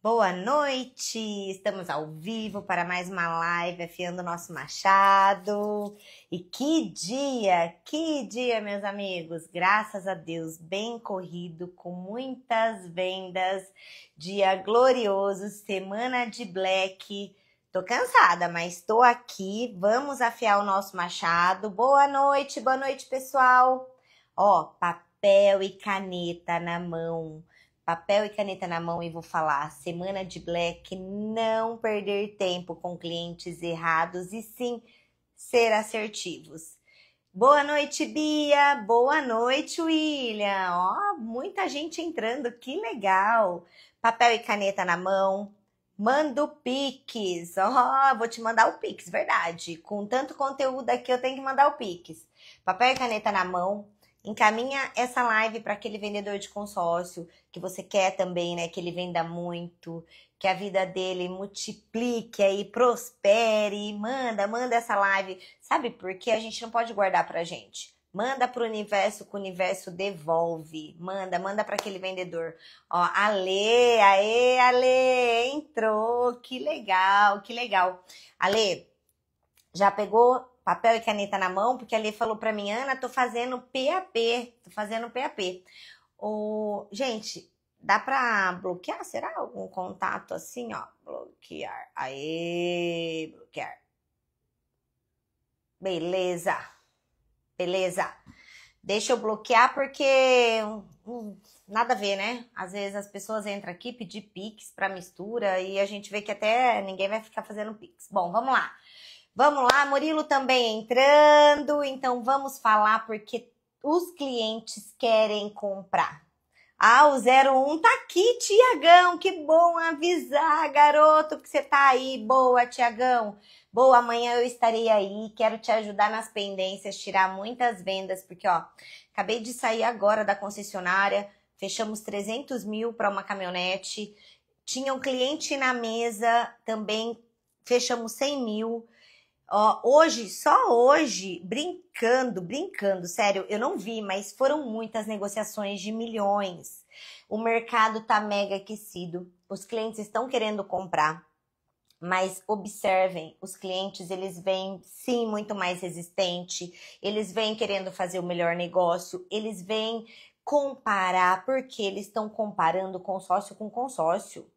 Boa noite! Estamos ao vivo para mais uma live afiando o nosso machado. E que dia, meus amigos! Graças a Deus, bem corrido, com muitas vendas, dia glorioso, semana de Black. Tô cansada, mas tô aqui, vamos afiar o nosso machado. Boa noite, pessoal! Ó, papel e caneta na mão. Papel e caneta na mão e vou falar, semana de Black, não perder tempo com clientes errados e sim ser assertivos. Boa noite, Bia. Boa noite, William. Ó, muita gente entrando, que legal. Papel e caneta na mão. Manda o Pix. Ó, vou te mandar o Pix, verdade. Com tanto conteúdo aqui, eu tenho que mandar o Pix. Papel e caneta na mão. Encaminha essa live para aquele vendedor de consórcio que você quer também, né? Que ele venda muito, que a vida dele multiplique aí, prospere. Manda essa live. Sabe por quê? A gente não pode guardar pra gente. Manda pro universo, que o universo devolve. Manda para aquele vendedor. Ó, Ale, aê, Ale, entrou. Que legal, que legal. Ale, já pegou papel e caneta na mão? Porque a Lê falou pra mim, Ana, tô fazendo PAP. Gente, dá pra bloquear? Será algum contato assim, ó? Bloquear. Aê, bloquear. Beleza. Deixa eu bloquear porque nada a ver, né? Às vezes as pessoas entram aqui pedir Pix pra mistura e a gente vê que até ninguém vai ficar fazendo Pix. Bom, vamos lá. Murilo também entrando, então vamos falar porque os clientes querem comprar. Ah, o 01 tá aqui, Tiagão, que bom avisar, garoto, que você tá aí. Boa, Tiagão. Boa, amanhã eu estarei aí, quero te ajudar nas pendências, tirar muitas vendas, porque, ó, acabei de sair agora da concessionária, fechamos 300 mil para uma caminhonete, tinha um cliente na mesa também, fechamos 100 mil. Ó, só hoje, brincando, sério, eu não vi, mas foram muitas negociações de milhões. O mercado tá mega aquecido, os clientes estão querendo comprar, mas observem, os clientes, eles vêm sim muito mais resistente, eles vêm querendo fazer o melhor negócio, eles vêm comparar, porque eles estão comparando consórcio com consórcio.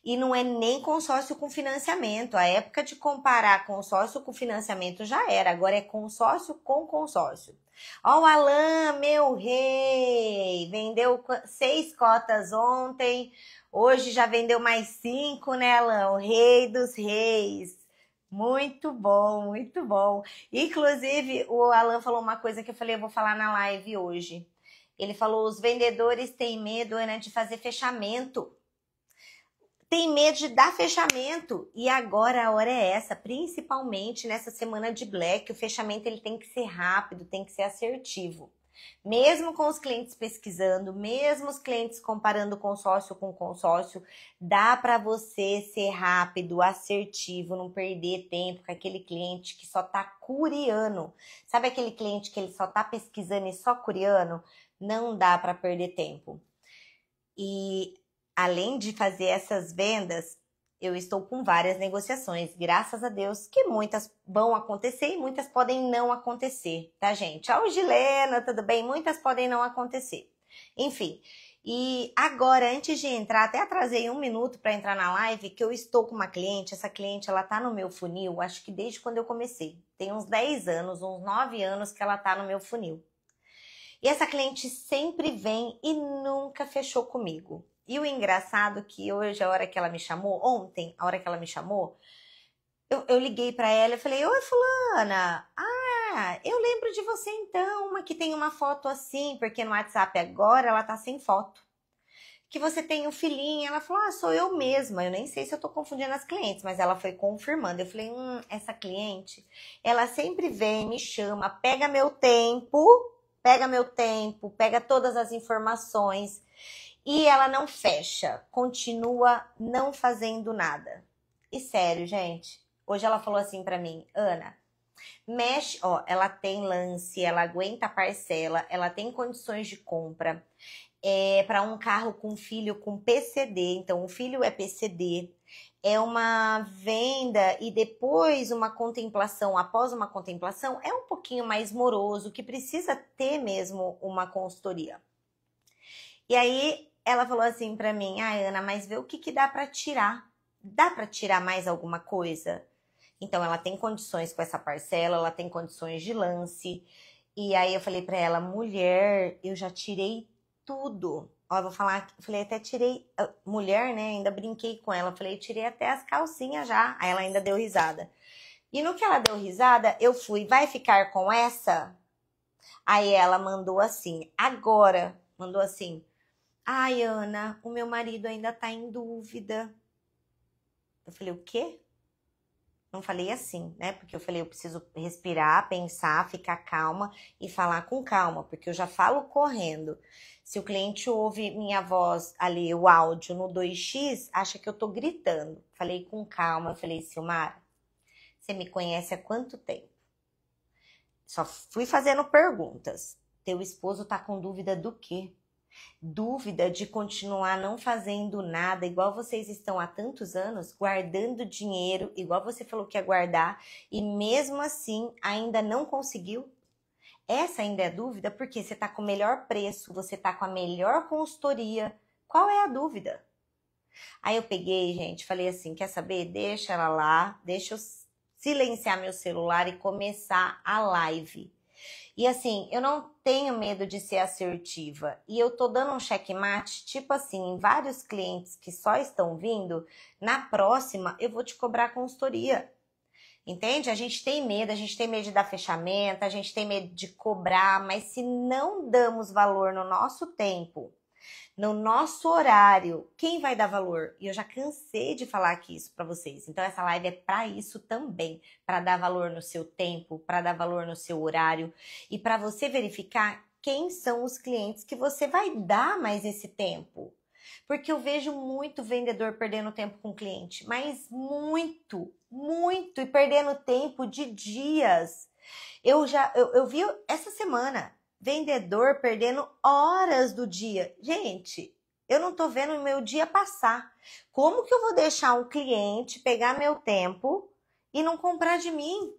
E não é nem consórcio com financiamento. A época de comparar consórcio com financiamento já era. Agora é consórcio com consórcio. Ó, o Alan, meu rei, vendeu 6 cotas ontem. Hoje já vendeu mais 5, né, Alan? O rei dos reis. Muito bom, muito bom. Inclusive, o Alan falou uma coisa que eu falei, eu vou falar na live hoje. Ele falou, os vendedores têm medo, né, de fazer fechamento. Tem medo de dar fechamento e agora a hora é essa, principalmente nessa semana de Black, o fechamento ele tem que ser rápido, tem que ser assertivo. Mesmo com os clientes pesquisando, mesmo os clientes comparando consórcio com consórcio, dá para você ser rápido, assertivo, não perder tempo com aquele cliente que só tá curiando. Sabe aquele cliente que ele só tá pesquisando e só curiando? Não dá para perder tempo. E além de fazer essas vendas, eu estou com várias negociações, graças a Deus, que muitas vão acontecer e muitas podem não acontecer, tá, gente? Ó, Gilena, tudo bem? Muitas podem não acontecer. Enfim, e agora, antes de entrar, até atrasei 1 minuto para entrar na live, que eu estou com uma cliente, essa cliente, ela tá no meu funil, acho que desde quando eu comecei. Tem uns 10 anos, uns 9 anos que ela tá no meu funil. E essa cliente sempre vem e nunca fechou comigo. E o engraçado que hoje, a hora que ela me chamou, ontem, a hora que ela me chamou, eu liguei pra ela e falei, oi, fulana, eu lembro de você então, uma que tem uma foto assim, porque no WhatsApp agora ela tá sem foto. Que você tem um filhinho, ela falou, sou eu mesma, eu nem sei se eu tô confundindo as clientes, mas ela foi confirmando. Eu falei, essa cliente, ela sempre vem, me chama, pega meu tempo, pega todas as informações, e ela não fecha, continua não fazendo nada. E sério, gente, hoje ela falou assim pra mim, Ana, mexe, ó, ela tem lance, ela aguenta a parcela, ela tem condições de compra, para um carro com filho com PCD. Então, o filho é PCD. É uma venda e depois uma contemplação, após uma contemplação, é um pouquinho mais moroso, que precisa ter mesmo uma consultoria. E aí ela falou assim para mim: Ana, mas vê o que dá para tirar. Dá para tirar mais alguma coisa? Então ela tem condições com essa parcela, ela tem condições de lance. E aí eu falei para ela: mulher, eu já tirei tudo. Ó, eu vou falar, falei, até tirei, mulher, né? Ainda brinquei com ela, falei, tirei até as calcinhas já. Aí ela ainda deu risada. E no que ela deu risada, eu fui, vai ficar com essa? Aí ela mandou assim, agora, mandou assim: ai, Ana, o meu marido ainda tá em dúvida. Eu falei, o quê? Não falei assim, né? Porque eu falei, eu preciso respirar, pensar, ficar calma e falar com calma, porque eu já falo correndo. Se o cliente ouve minha voz ali, o áudio no 2x, acha que eu tô gritando. Falei com calma, eu falei, Silmara, você me conhece há quanto tempo? Só fui fazendo perguntas. Teu esposo tá com dúvida do quê? Dúvida de continuar não fazendo nada, igual vocês estão há tantos anos, guardando dinheiro, igual você falou que ia guardar, e mesmo assim ainda não conseguiu? Essa ainda é dúvida porque você está com o melhor preço, você está com a melhor consultoria. Qual é a dúvida? Aí eu peguei, gente, falei assim, quer saber? Deixa ela lá, deixa eu silenciar meu celular e começar a live. E assim, eu não tenho medo de ser assertiva. E eu tô dando um checkmate, tipo assim, em vários clientes que só estão vindo, na próxima eu vou te cobrar consultoria. Entende? A gente tem medo de dar fechamento, a gente tem medo de cobrar, mas se não damos valor no nosso tempo, no nosso horário, quem vai dar valor? E eu já cansei de falar aqui isso para vocês. Então essa live é para isso também, para dar valor no seu tempo, para dar valor no seu horário e para você verificar quem são os clientes que você vai dar mais esse tempo. Porque eu vejo muito vendedor perdendo tempo com cliente, mas muito, muito, e perdendo tempo de dias. Eu vi essa semana vendedor perdendo horas do dia. Gente, eu não tô vendo o meu dia passar. Como que eu vou deixar um cliente pegar meu tempo e não comprar de mim?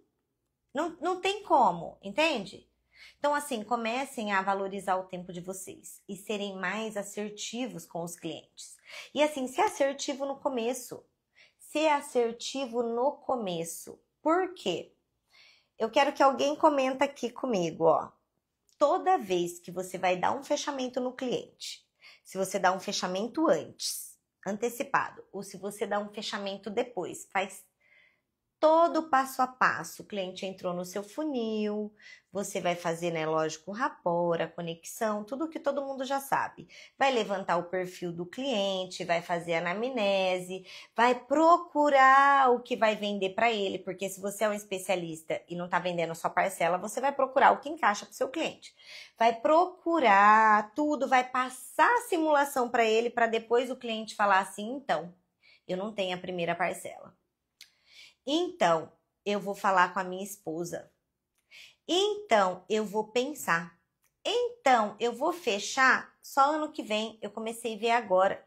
Não tem como, entende? Então, assim, comecem a valorizar o tempo de vocês e serem mais assertivos com os clientes. E assim, ser assertivo no começo. Ser assertivo no começo. Por quê? Eu quero que alguém comenta aqui comigo, ó. Toda vez que você vai dar um fechamento no cliente, se você dá um fechamento antes, antecipado, ou se você dá um fechamento depois, faz todo o passo a passo. O cliente entrou no seu funil, você vai fazer, né, lógico, o rapport, a conexão, tudo que todo mundo já sabe. Vai levantar o perfil do cliente, vai fazer a anamnese, vai procurar o que vai vender para ele, porque se você é um especialista e não está vendendo só parcela, você vai procurar o que encaixa para o seu cliente. Vai procurar tudo, vai passar a simulação para ele, para depois o cliente falar assim, então, eu não tenho a primeira parcela. Então, eu vou falar com a minha esposa. Então, eu vou pensar. Então, eu vou fechar só ano que vem. Eu comecei a ver agora.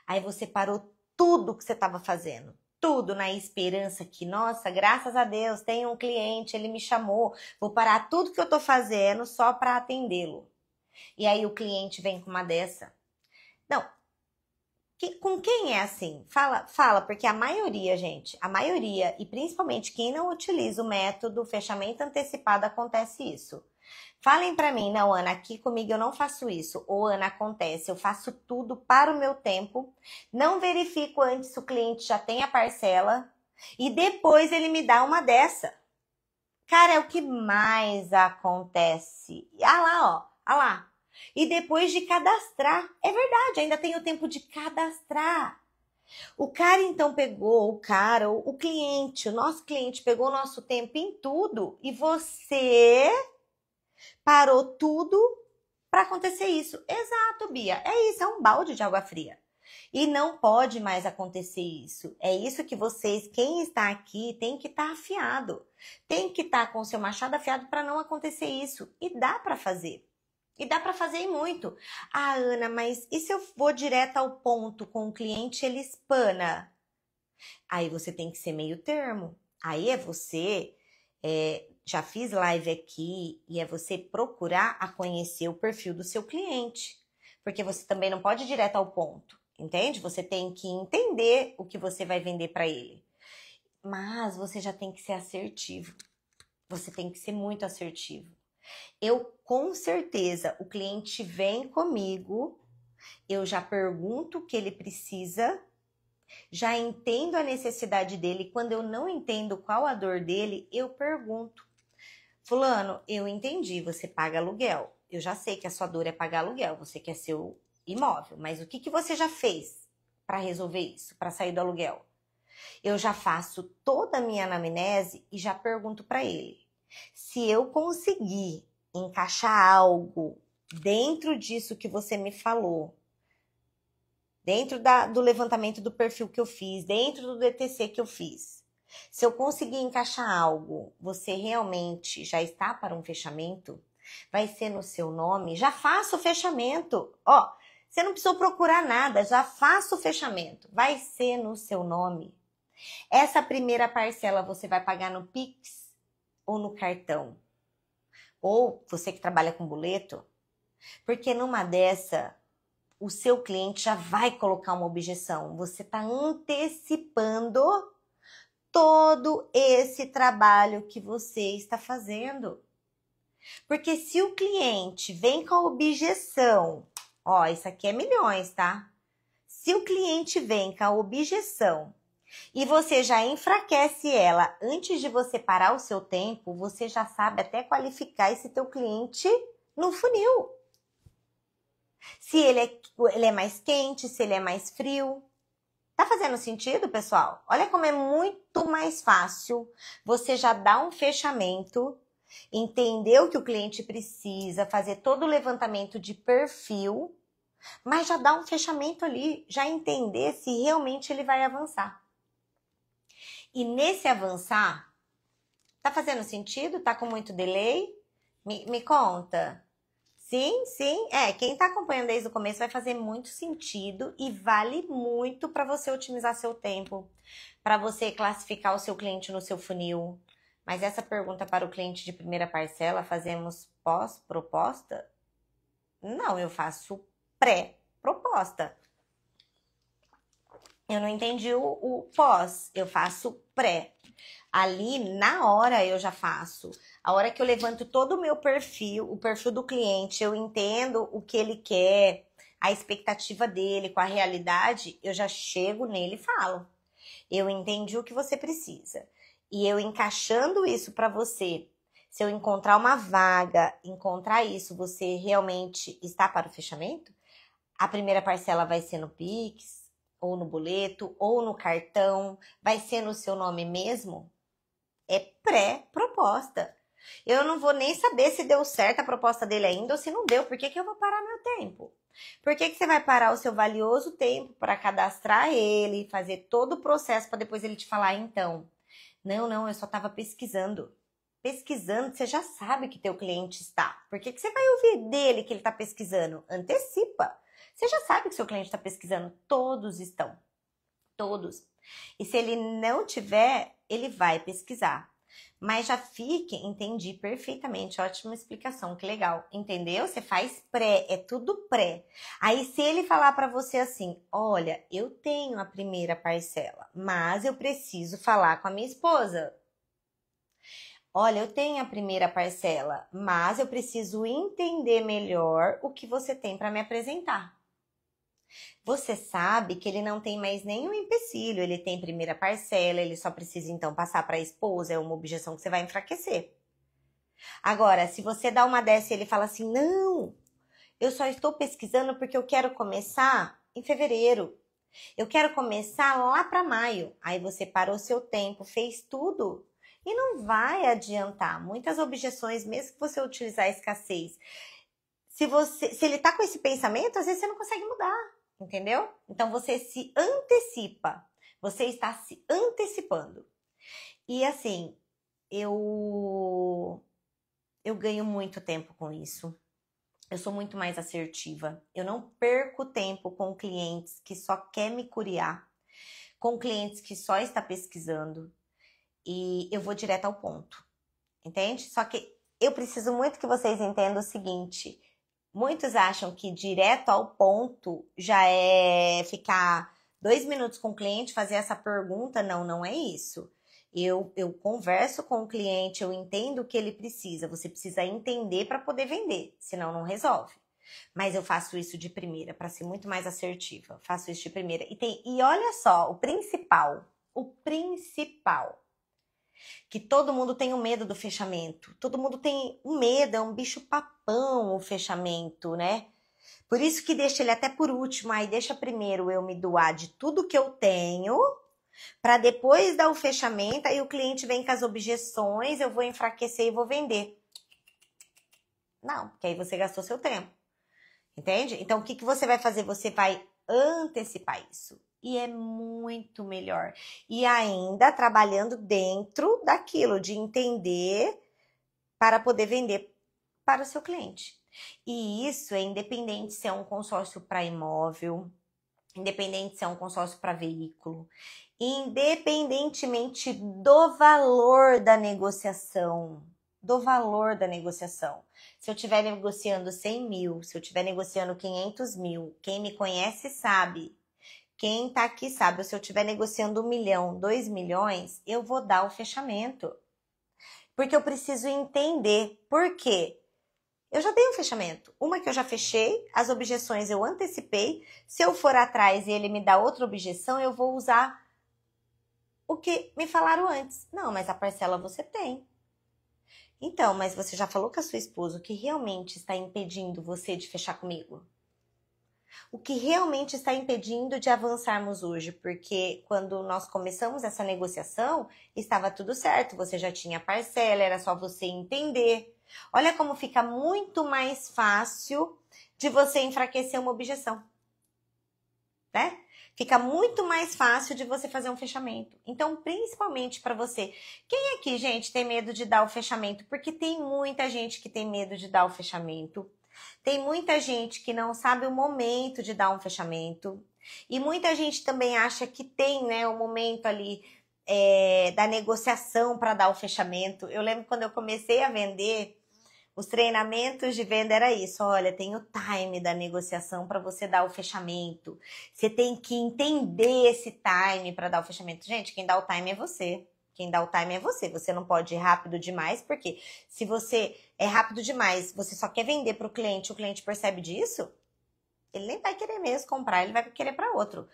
Aí você parou tudo que você estava fazendo. Tudo na esperança que, nossa, graças a Deus, tem um cliente, ele me chamou. Vou parar tudo que eu estou fazendo só para atendê-lo. E aí o cliente vem com uma dessa. Não. Com quem é assim? Fala, porque a maioria, gente, a maioria, e principalmente quem não utiliza o método fechamento antecipado, acontece isso. Falem pra mim, não, Ana, aqui comigo eu não faço isso. Ou, Ana, acontece, eu faço tudo para o meu tempo, não verifico antes se o cliente já tem a parcela, e depois ele me dá uma dessa. Cara, é o que mais acontece. Ah lá, ó, ah lá. E depois de cadastrar, é verdade, ainda tem o tempo de cadastrar. O cara então pegou, o cliente, o nosso cliente pegou o nosso tempo em tudo e você parou tudo para acontecer isso. Exato, Bia, é isso, é um balde de água fria. E não pode mais acontecer isso. É isso que vocês, quem está aqui, tem que estar afiado. Tem que estar com o seu machado afiado para não acontecer isso. E dá para fazer. E dá para fazer e muito. Ah, Ana, mas e se eu vou direto ao ponto com o cliente, ele espana? Aí você tem que ser meio termo. Aí é você, já fiz live aqui, e é você procurar a conhecer o perfil do seu cliente. Porque você também não pode ir direto ao ponto, entende? Você tem que entender o que você vai vender para ele. Mas você já tem que ser assertivo. Você tem que ser muito assertivo. Eu, com certeza, o cliente vem comigo, eu já pergunto o que ele precisa, já entendo a necessidade dele. Quando eu não entendo qual a dor dele, eu pergunto. Fulano, eu entendi, você paga aluguel. Eu já sei que a sua dor é pagar aluguel, você quer seu imóvel. Mas o que você já fez para resolver isso, para sair do aluguel? Eu já faço toda a minha anamnese e já pergunto para ele. Se eu conseguir encaixar algo dentro disso que você me falou, dentro do levantamento do perfil que eu fiz, dentro do DTC que eu fiz, se eu conseguir encaixar algo, você realmente já está para um fechamento? Vai ser no seu nome? Já faça o fechamento. Ó, você não precisou procurar nada, já faça o fechamento. Vai ser no seu nome. Essa primeira parcela você vai pagar no Pix ou no cartão? Ou você que trabalha com boleto? Porque numa dessa, o seu cliente já vai colocar uma objeção. Você está antecipando todo esse trabalho que você está fazendo. Porque se o cliente vem com a objeção, ó, isso aqui é milhões, tá? Se o cliente vem com a objeção e você já enfraquece ela antes de você parar o seu tempo, você já sabe até qualificar esse teu cliente no funil. Se ele é mais quente, se ele é mais frio. Tá fazendo sentido, pessoal? Olha como é muito mais fácil você já dar um fechamento, entender o que o cliente precisa, fazer todo o levantamento de perfil, mas já dar um fechamento ali, já entender se realmente ele vai avançar. E nesse avançar, tá fazendo sentido? Tá com muito delay? Me conta. Sim, sim. Quem tá acompanhando desde o começo vai fazer muito sentido e vale muito para você otimizar seu tempo, para você classificar o seu cliente no seu funil. Mas essa pergunta para o cliente de primeira parcela, fazemos pós-proposta? Não, eu faço pré-proposta. Eu não entendi o pós, eu faço pré. Ali, na hora, eu já faço. A hora que eu levanto todo o meu perfil, o perfil do cliente, eu entendo o que ele quer, a expectativa dele com a realidade, eu já chego nele e falo. Eu entendi o que você precisa. E eu encaixando isso para você, se eu encontrar uma vaga, encontrar isso, você realmente está para o fechamento? A primeira parcela vai ser no Pix, ou no boleto, ou no cartão, vai ser no seu nome mesmo? É pré-proposta. Eu não vou nem saber se deu certo a proposta dele ainda ou se não deu. Por que eu vou parar meu tempo? Por que você vai parar o seu valioso tempo para cadastrar ele, fazer todo o processo para depois ele te falar, então? Não, eu só estava pesquisando. Pesquisando, você já sabe que teu cliente está. Por que você vai ouvir dele que ele está pesquisando? Antecipa. Você já sabe que seu cliente está pesquisando. Todos estão. Todos. E se ele não tiver, ele vai pesquisar. Mas já fique, entendi perfeitamente, ótima explicação, que legal. Entendeu? Você faz pré, é tudo pré. Aí se ele falar para você assim, olha, eu tenho a primeira parcela, mas eu preciso falar com a minha esposa. Olha, eu tenho a primeira parcela, mas eu preciso entender melhor o que você tem para me apresentar. Você sabe que ele não tem mais nenhum empecilho, ele tem primeira parcela, ele só precisa então passar para a esposa, é uma objeção que você vai enfraquecer. Agora, se você dá uma dessa e ele fala assim, não, eu só estou pesquisando porque eu quero começar em fevereiro, eu quero começar lá para maio, aí você parou seu tempo, fez tudo e não vai adiantar. Muitas objeções, mesmo que você utilizar a escassez, se ele tá com esse pensamento, às vezes você não consegue mudar. Entendeu? Então, você se antecipa. Você está se antecipando. E assim, eu ganho muito tempo com isso. Eu sou muito mais assertiva. Eu não perco tempo com clientes que só quer me curiar, com clientes que só está pesquisando, e eu vou direto ao ponto, entende? Só que eu preciso muito que vocês entendam o seguinte: muitos acham que direto ao ponto já é ficar 2 minutos com o cliente, fazer essa pergunta. Não, não é isso. Eu converso com o cliente, eu entendo o que ele precisa. Você precisa entender para poder vender, senão não resolve. Mas eu faço isso de primeira, para ser muito mais assertiva. Faço isso de primeira. E olha só, o principal, que todo mundo tem o medo do fechamento. Todo mundo tem um medo, é um bicho papão o fechamento, né? Por isso que deixa ele até por último, aí deixa primeiro eu me doar de tudo que eu tenho, para depois dar o fechamento, aí o cliente vem com as objeções, eu vou enfraquecer e vou vender. Não, porque aí você gastou seu tempo. Entende? Então, o que você vai fazer? Você vai antecipar isso. E é muito melhor. E ainda trabalhando dentro daquilo, de entender para poder vender para o seu cliente. E isso é independente se é um consórcio para imóvel, independente se é um consórcio para veículo, independentemente do valor da negociação. Do valor da negociação. Se eu estiver negociando 100 mil, se eu estiver negociando 500 mil, quem me conhece sabe. Quem tá aqui sabe. Se eu estiver negociando 1 milhão, 2 milhões, eu vou dar o fechamento. Porque eu preciso entender por quê. Eu já dei um fechamento. Uma que eu já fechei, as objeções eu antecipei. Se eu for atrás e ele me dá outra objeção, eu vou usar o que me falaram antes. Não, mas a parcela você tem. Então, mas você já falou com a sua esposa o que realmente está impedindo você de fechar comigo? O que realmente está impedindo de avançarmos hoje? Porque quando nós começamos essa negociação, estava tudo certo, você já tinha parcela, era só você entender. Olha como fica muito mais fácil de você enfraquecer uma objeção, né? Fica muito mais fácil de você fazer um fechamento. Então, principalmente para você. Quem aqui, gente, tem medo de dar o fechamento? Porque tem muita gente que tem medo de dar o fechamento. Tem muita gente que não sabe o momento de dar um fechamento. E muita gente também acha que tem, né, o momento ali da negociação para dar o fechamento. Eu lembro quando eu comecei a vender, os treinamentos de venda era isso. Olha, tem o time da negociação para você dar o fechamento. Você tem que entender esse time para dar o fechamento. Gente, quem dá o time é você. Quem dá o time é você. Você não pode ir rápido demais, porque se você é rápido demais, você só quer vender para o cliente percebe disso, ele nem vai querer mesmo comprar, ele vai querer para outro.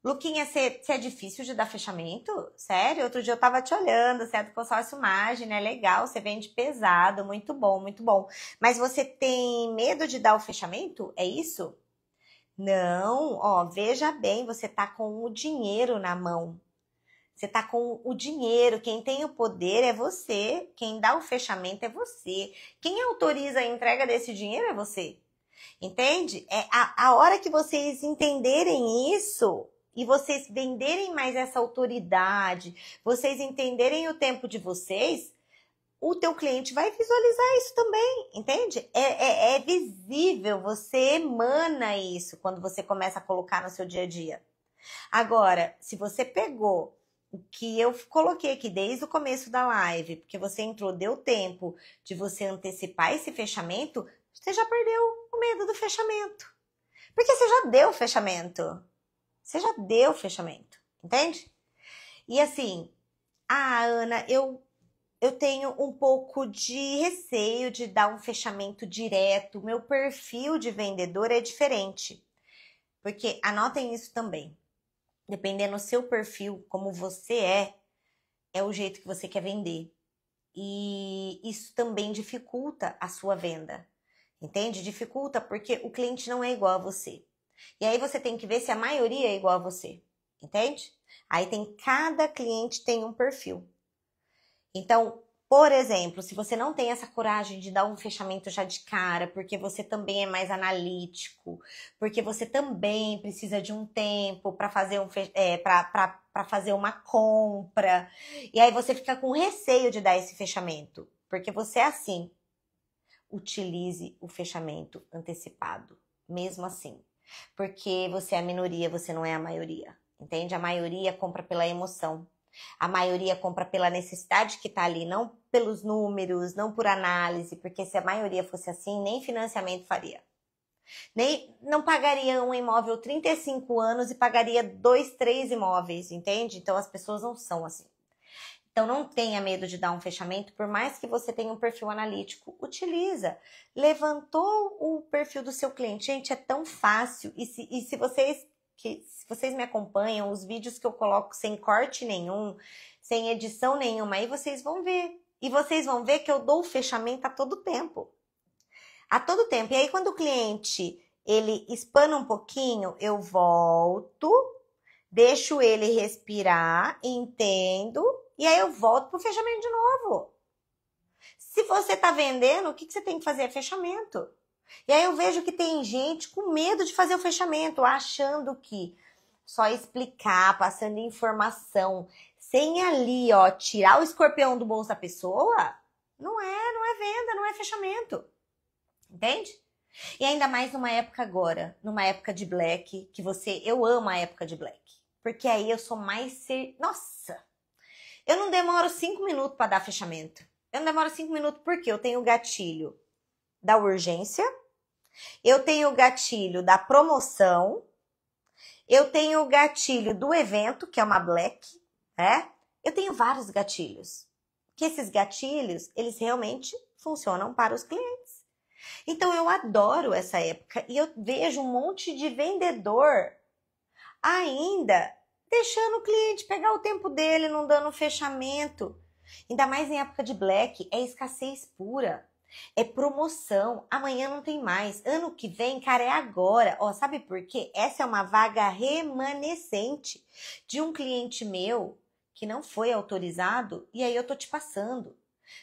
Luquinha, você é difícil de dar fechamento? Sério? Outro dia eu tava te olhando, você é do consórcio Margem, né? Legal, você vende pesado, muito bom, muito bom. Mas você tem medo de dar o fechamento? É isso? Não, ó, veja bem, você tá com o dinheiro na mão. Você tá com o dinheiro, quem tem o poder é você, quem dá o fechamento é você. Quem autoriza a entrega desse dinheiro é você. Entende? É a hora que vocês entenderem isso e vocês venderem mais essa autoridade, vocês entenderem o tempo de vocês, o teu cliente vai visualizar isso também, entende? É visível, você emana isso quando você começa a colocar no seu dia a dia. Agora, se você pegou o que eu coloquei aqui desde o começo da live, porque você entrou, deu tempo de você antecipar esse fechamento, você já perdeu o medo do fechamento. Porque você já deu o fechamento. Você já deu o fechamento, entende? E assim, Ana, eu tenho um pouco de receio de dar um fechamento direto. Meu perfil de vendedor é diferente. Porque anotem isso também. Dependendo do seu perfil, como você é o jeito que você quer vender. E isso também dificulta a sua venda. Entende? Dificulta porque o cliente não é igual a você. E aí você tem que ver se a maioria é igual a você. Entende? Aí cada cliente tem um perfil. Então, por exemplo, se você não tem essa coragem de dar um fechamento já de cara, porque você também é mais analítico, porque você também precisa de um tempo para fazer para fazer uma compra, e aí você fica com receio de dar esse fechamento, porque você é assim. utilize o fechamento antecipado, mesmo assim. Porque você é a minoria, você não é a maioria, entende? A maioria compra pela emoção. A maioria compra pela necessidade que tá ali, não pelos números, não por análise, porque se a maioria fosse assim, nem financiamento faria. Não pagaria um imóvel 35 anos e pagaria 2, 3 imóveis, entende? Então as pessoas não são assim. Então não tenha medo de dar um fechamento, por mais que você tenha um perfil analítico, utiliza. Levantou o perfil do seu cliente. Gente, é tão fácil. E se vocês me acompanham, os vídeos que eu coloco sem corte nenhum, sem edição nenhuma, aí vocês vão ver. E vocês vão ver que eu dou o fechamento a todo tempo. A todo tempo. E aí quando o cliente, ele espana um pouquinho, eu volto, deixo ele respirar, entendo, e aí eu volto pro fechamento de novo. Se você tá vendendo, o que você tem que fazer? É fechamento. E aí eu vejo que tem gente com medo de fazer o fechamento, achando que só explicar, passando informação, sem ali, ó, tirar o escorpião do bolso da pessoa, não é venda, não é fechamento. Entende? E ainda mais numa época agora, numa época de Black, eu amo a época de Black. Porque aí eu sou mais nossa! Eu não demoro 5 minutos para dar fechamento. Eu não demoro 5 minutos porque eu tenho o gatilho da urgência, eu tenho o gatilho da promoção, eu tenho o gatilho do evento, que é uma Black, né? Eu tenho vários gatilhos. Que esses gatilhos, eles realmente funcionam para os clientes. Então eu adoro essa época e eu vejo um monte de vendedor ainda deixando o cliente pegar o tempo dele, não dando fechamento. Ainda mais em época de Black, é escassez pura, é promoção, amanhã não tem mais, ano que vem, cara, é agora. Ó, sabe por quê? Essa é uma vaga remanescente de um cliente meu que não foi autorizado e aí eu tô te passando.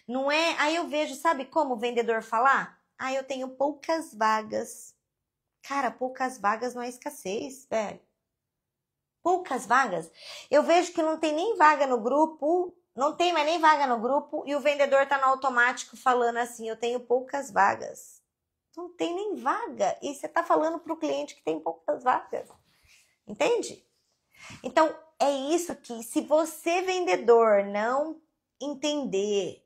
Não é? Aí eu vejo, sabe como o vendedor falar? Ah, eu tenho poucas vagas. Cara, poucas vagas não é escassez, velho. Poucas vagas. Eu vejo que não tem nem vaga no grupo, não tem mais nem vaga no grupo e o vendedor tá no automático falando assim, eu tenho poucas vagas. Não tem nem vaga e você tá falando pro cliente que tem poucas vagas. Entende? Então, é isso que se você vendedor não entender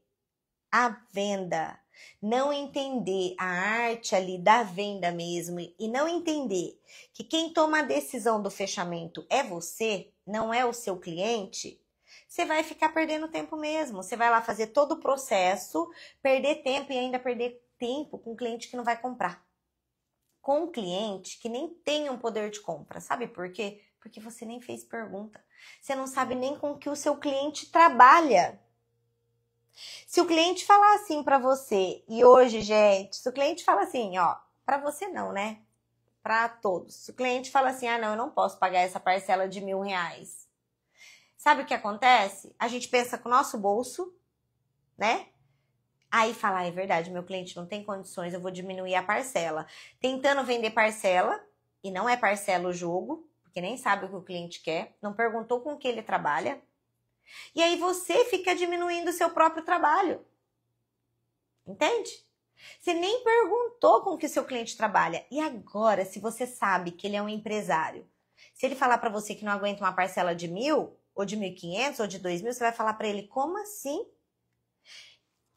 a venda, não entender a arte ali da venda mesmo e não entender que quem toma a decisão do fechamento é você, não é o seu cliente, você vai ficar perdendo tempo mesmo. Você vai lá fazer todo o processo, perder tempo e ainda perder tempo com um cliente que não vai comprar. Com um cliente que nem tem um poder de compra. Sabe por quê? Porque você nem fez pergunta. Você não sabe nem com que o seu cliente trabalha. Se o cliente falar assim pra você, e hoje, gente, se o cliente fala assim, ó, pra você não, né? Pra todos. Se o cliente fala assim, ah, não, eu não posso pagar essa parcela de R$1.000. Sabe o que acontece? A gente pensa com o nosso bolso, né? Aí fala, ah, é verdade, meu cliente não tem condições, eu vou diminuir a parcela. Tentando vender parcela, e não é parcela o jogo, porque nem sabe o que o cliente quer, não perguntou com que ele trabalha. E aí você fica diminuindo o seu próprio trabalho. Entende? Você nem perguntou com que o seu cliente trabalha. E agora, se você sabe que ele é um empresário, se ele falar para você que não aguenta uma parcela de 1.000, ou de 1.500, ou de 2.000, você vai falar para ele, como assim?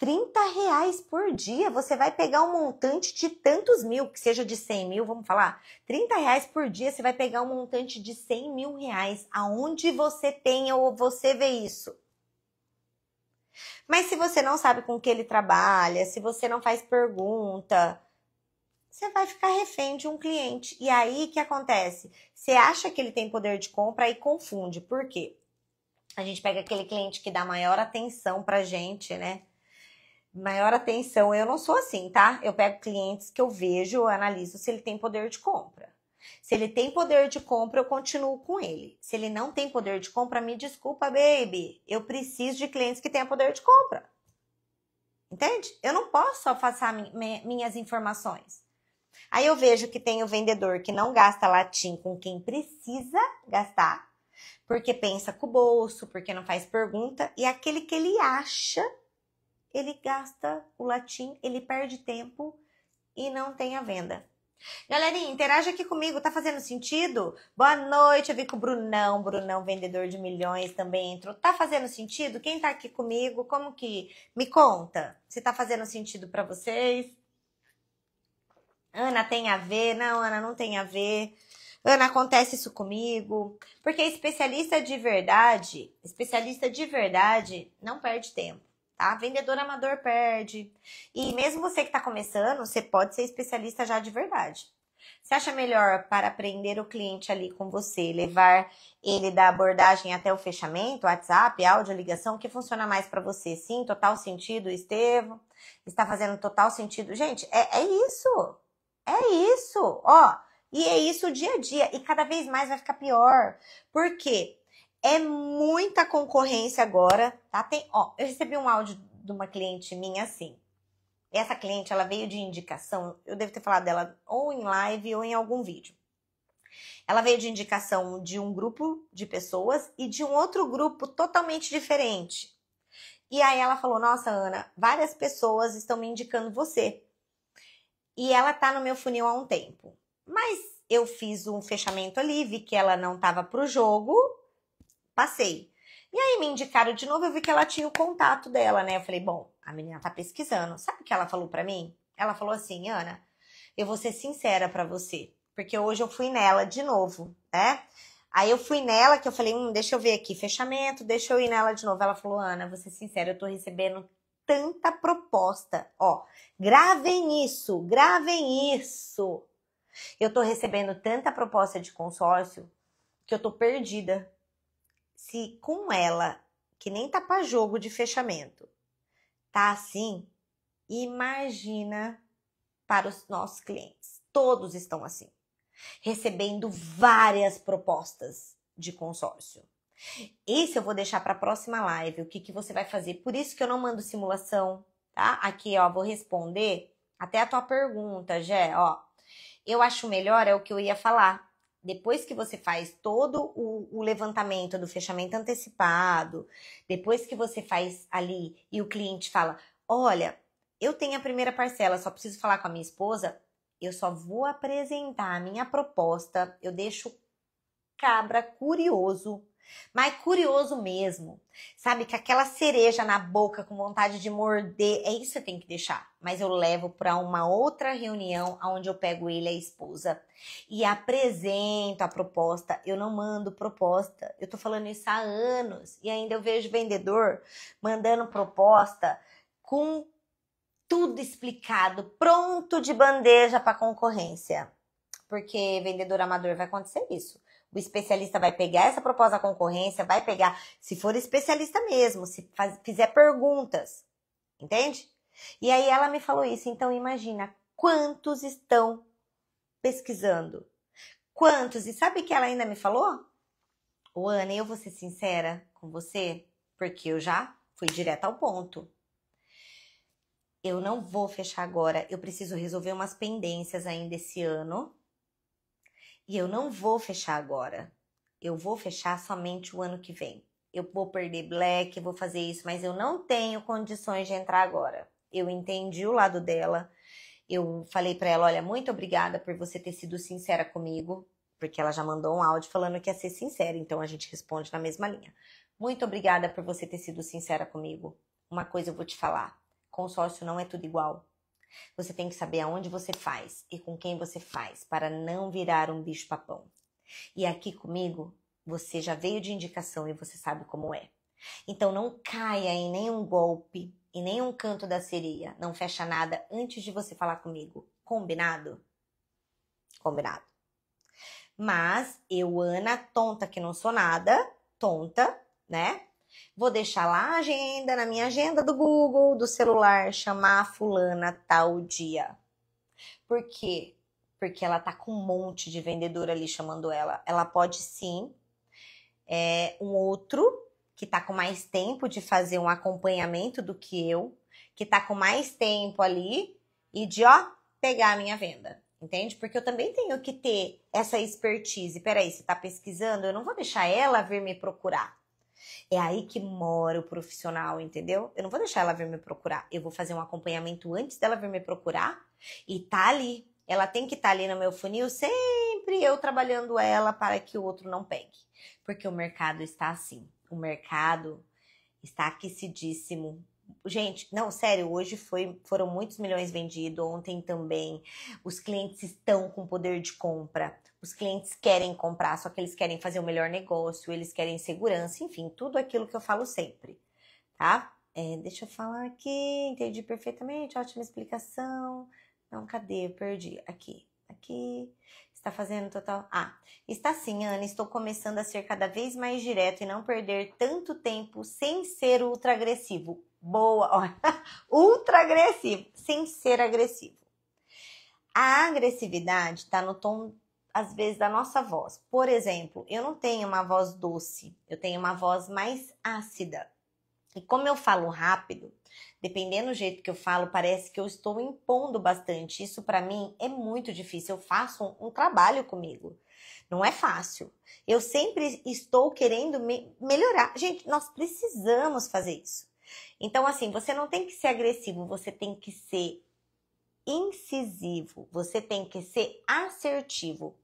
R$30 por dia, você vai pegar um montante de tantos mil, que seja de 100 mil, vamos falar? R$30 por dia, você vai pegar um montante de 100 mil reais. Aonde você tem ou você vê isso? Mas se você não sabe com que ele trabalha, se você não faz pergunta, você vai ficar refém de um cliente. E aí, o que acontece? Você acha que ele tem poder de compra e confunde. Por quê? A gente pega aquele cliente que dá maior atenção pra gente, né? Maior atenção, eu não sou assim, tá? Eu pego clientes que eu vejo, eu analiso se ele tem poder de compra. Se ele tem poder de compra, eu continuo com ele. Se ele não tem poder de compra, me desculpa, baby. Eu preciso de clientes que tenham poder de compra. Entende? Eu não posso só passar minhas informações. Aí eu vejo que tem o vendedor que não gasta latim com quem precisa gastar, porque pensa com o bolso, porque não faz pergunta, e aquele que ele acha ele gasta o latim, ele perde tempo e não tem a venda. Galerinha, interage aqui comigo, tá fazendo sentido? Boa noite, eu vi com o Brunão, vendedor de milhões, também entrou. Tá fazendo sentido? Quem tá aqui comigo, como que... Me conta se tá fazendo sentido pra vocês. Ana, tem a ver? Não, Ana, não tem a ver. Ana, acontece isso comigo. Porque especialista de verdade não perde tempo, tá? Vendedor amador perde. E mesmo você que tá começando, você pode ser especialista já de verdade. Você acha melhor para prender o cliente ali com você, levar ele da abordagem até o fechamento, WhatsApp, áudio, ligação, o que funciona mais para você? Sim, total sentido, Estevão. Está fazendo total sentido. Gente, é isso. É isso, ó. E é isso o dia a dia. E cada vez mais vai ficar pior. Por quê? É muita concorrência agora, tá? Eu recebi um áudio de uma cliente minha assim. Essa cliente, ela veio de indicação, eu devo ter falado dela ou em live ou em algum vídeo. Ela veio de indicação de um grupo de pessoas e de um outro grupo totalmente diferente. E aí ela falou, nossa, Ana, várias pessoas estão me indicando você. E ela tá no meu funil há um tempo. Mas eu fiz um fechamento ali, vi que ela não tava pro jogo, passei. E aí me indicaram de novo, eu vi que ela tinha o contato dela, né? Eu falei, bom, a menina tá pesquisando. Sabe o que ela falou pra mim? Ela falou assim, Ana, eu vou ser sincera pra você, porque hoje eu fui nela de novo, né? Aí eu fui nela, que eu falei, deixa eu ver aqui, fechamento, deixa eu ir nela de novo. Ela falou, Ana, vou ser sincera, eu tô recebendo tanta proposta. Ó, gravem isso. Eu tô recebendo tanta proposta de consórcio que eu tô perdida. Se com ela, que nem tá pra jogo de fechamento, tá assim, imagina para os nossos clientes. Todos estão assim, recebendo várias propostas de consórcio. Isso eu vou deixar para a próxima live, o que você vai fazer. Por isso que eu não mando simulação, tá? Aqui, ó, vou responder até a tua pergunta, Gé, ó. Eu acho melhor, é o que eu ia falar. Depois que você faz todo o levantamento do fechamento antecipado, depois que você faz ali e o cliente fala, olha, eu tenho a primeira parcela, só preciso falar com a minha esposa, eu só vou apresentar a minha proposta, eu deixo o cabra curioso, mas curioso mesmo, sabe? Que aquela cereja na boca com vontade de morder, é isso que você tem que deixar. Mas eu levo para uma outra reunião onde eu pego ele e a esposa e apresento a proposta. Eu não mando proposta, eu tô falando isso há anos e ainda eu vejo vendedor mandando proposta com tudo explicado, pronto de bandeja para concorrência. Porque vendedor amador vai acontecer isso. O especialista vai pegar essa proposta da concorrência, vai pegar, se for especialista mesmo, se fizer perguntas, entende? E aí ela me falou isso, então imagina quantos estão pesquisando. Quantos? E sabe o que ela ainda me falou? Ô, Ana, eu vou ser sincera com você, porque eu já fui direto ao ponto. Eu não vou fechar agora, eu preciso resolver umas pendências ainda esse ano. E eu não vou fechar agora. Eu vou fechar somente o ano que vem. Eu vou perder black, vou fazer isso, mas eu não tenho condições de entrar agora. Eu entendi o lado dela. Eu falei pra ela, olha, muito obrigada por você ter sido sincera comigo, porque ela já mandou um áudio falando que ia ser sincera, então a gente responde na mesma linha. Muito obrigada por você ter sido sincera comigo. Uma coisa eu vou te falar, consórcio não é tudo igual. Você tem que saber aonde você faz e com quem você faz para não virar um bicho-papão. E aqui comigo, você já veio de indicação e você sabe como é. Então não caia em nenhum golpe, em nenhum canto da sereia. Não fecha nada antes de você falar comigo. Combinado? Combinado. Mas eu, Ana, tonta que não sou nada, tonta, né? Vou deixar lá a agenda, na minha agenda do Google, do celular, chamar a fulana tal dia. Por quê? Porque ela tá com um monte de vendedor ali chamando ela. Ela pode sim, um outro que tá com mais tempo de fazer um acompanhamento do que eu, que tá com mais tempo ali e de, ó, pegar a minha venda. Entende? Porque eu também tenho que ter essa expertise. Peraí, você tá pesquisando? Eu não vou deixar ela vir me procurar. É aí que mora o profissional, entendeu? Eu não vou deixar ela vir me procurar. Eu vou fazer um acompanhamento antes dela vir me procurar e tá ali. Ela tem que estar ali no meu funil, sempre eu trabalhando ela para que o outro não pegue. Porque o mercado está assim. O mercado está aquecidíssimo. Gente, não, sério, hoje foram muitos milhões vendidos, ontem também. Os clientes estão com poder de compra. Os clientes querem comprar, só que eles querem fazer o melhor negócio, eles querem segurança, enfim, tudo aquilo que eu falo sempre, tá? Deixa eu falar aqui, entendi perfeitamente, ótima explicação. Não, cadê? Eu perdi. Aqui. Está fazendo total... está sim, Ana. Estou começando a ser cada vez mais direto e não perder tanto tempo sem ser ultra agressivo. Boa, olha. Ultra agressivo, sem ser agressivo. A agressividade está no tom, às vezes, da nossa voz. Por exemplo, eu não tenho uma voz doce, eu tenho uma voz mais ácida. E como eu falo rápido, dependendo do jeito que eu falo, parece que eu estou impondo bastante. Isso para mim é muito difícil. Eu faço um trabalho comigo. Não é fácil. Eu sempre estou querendo melhorar. Gente, nós precisamos fazer isso. Então, assim, você não tem que ser agressivo, você tem que ser incisivo, você tem que ser assertivo.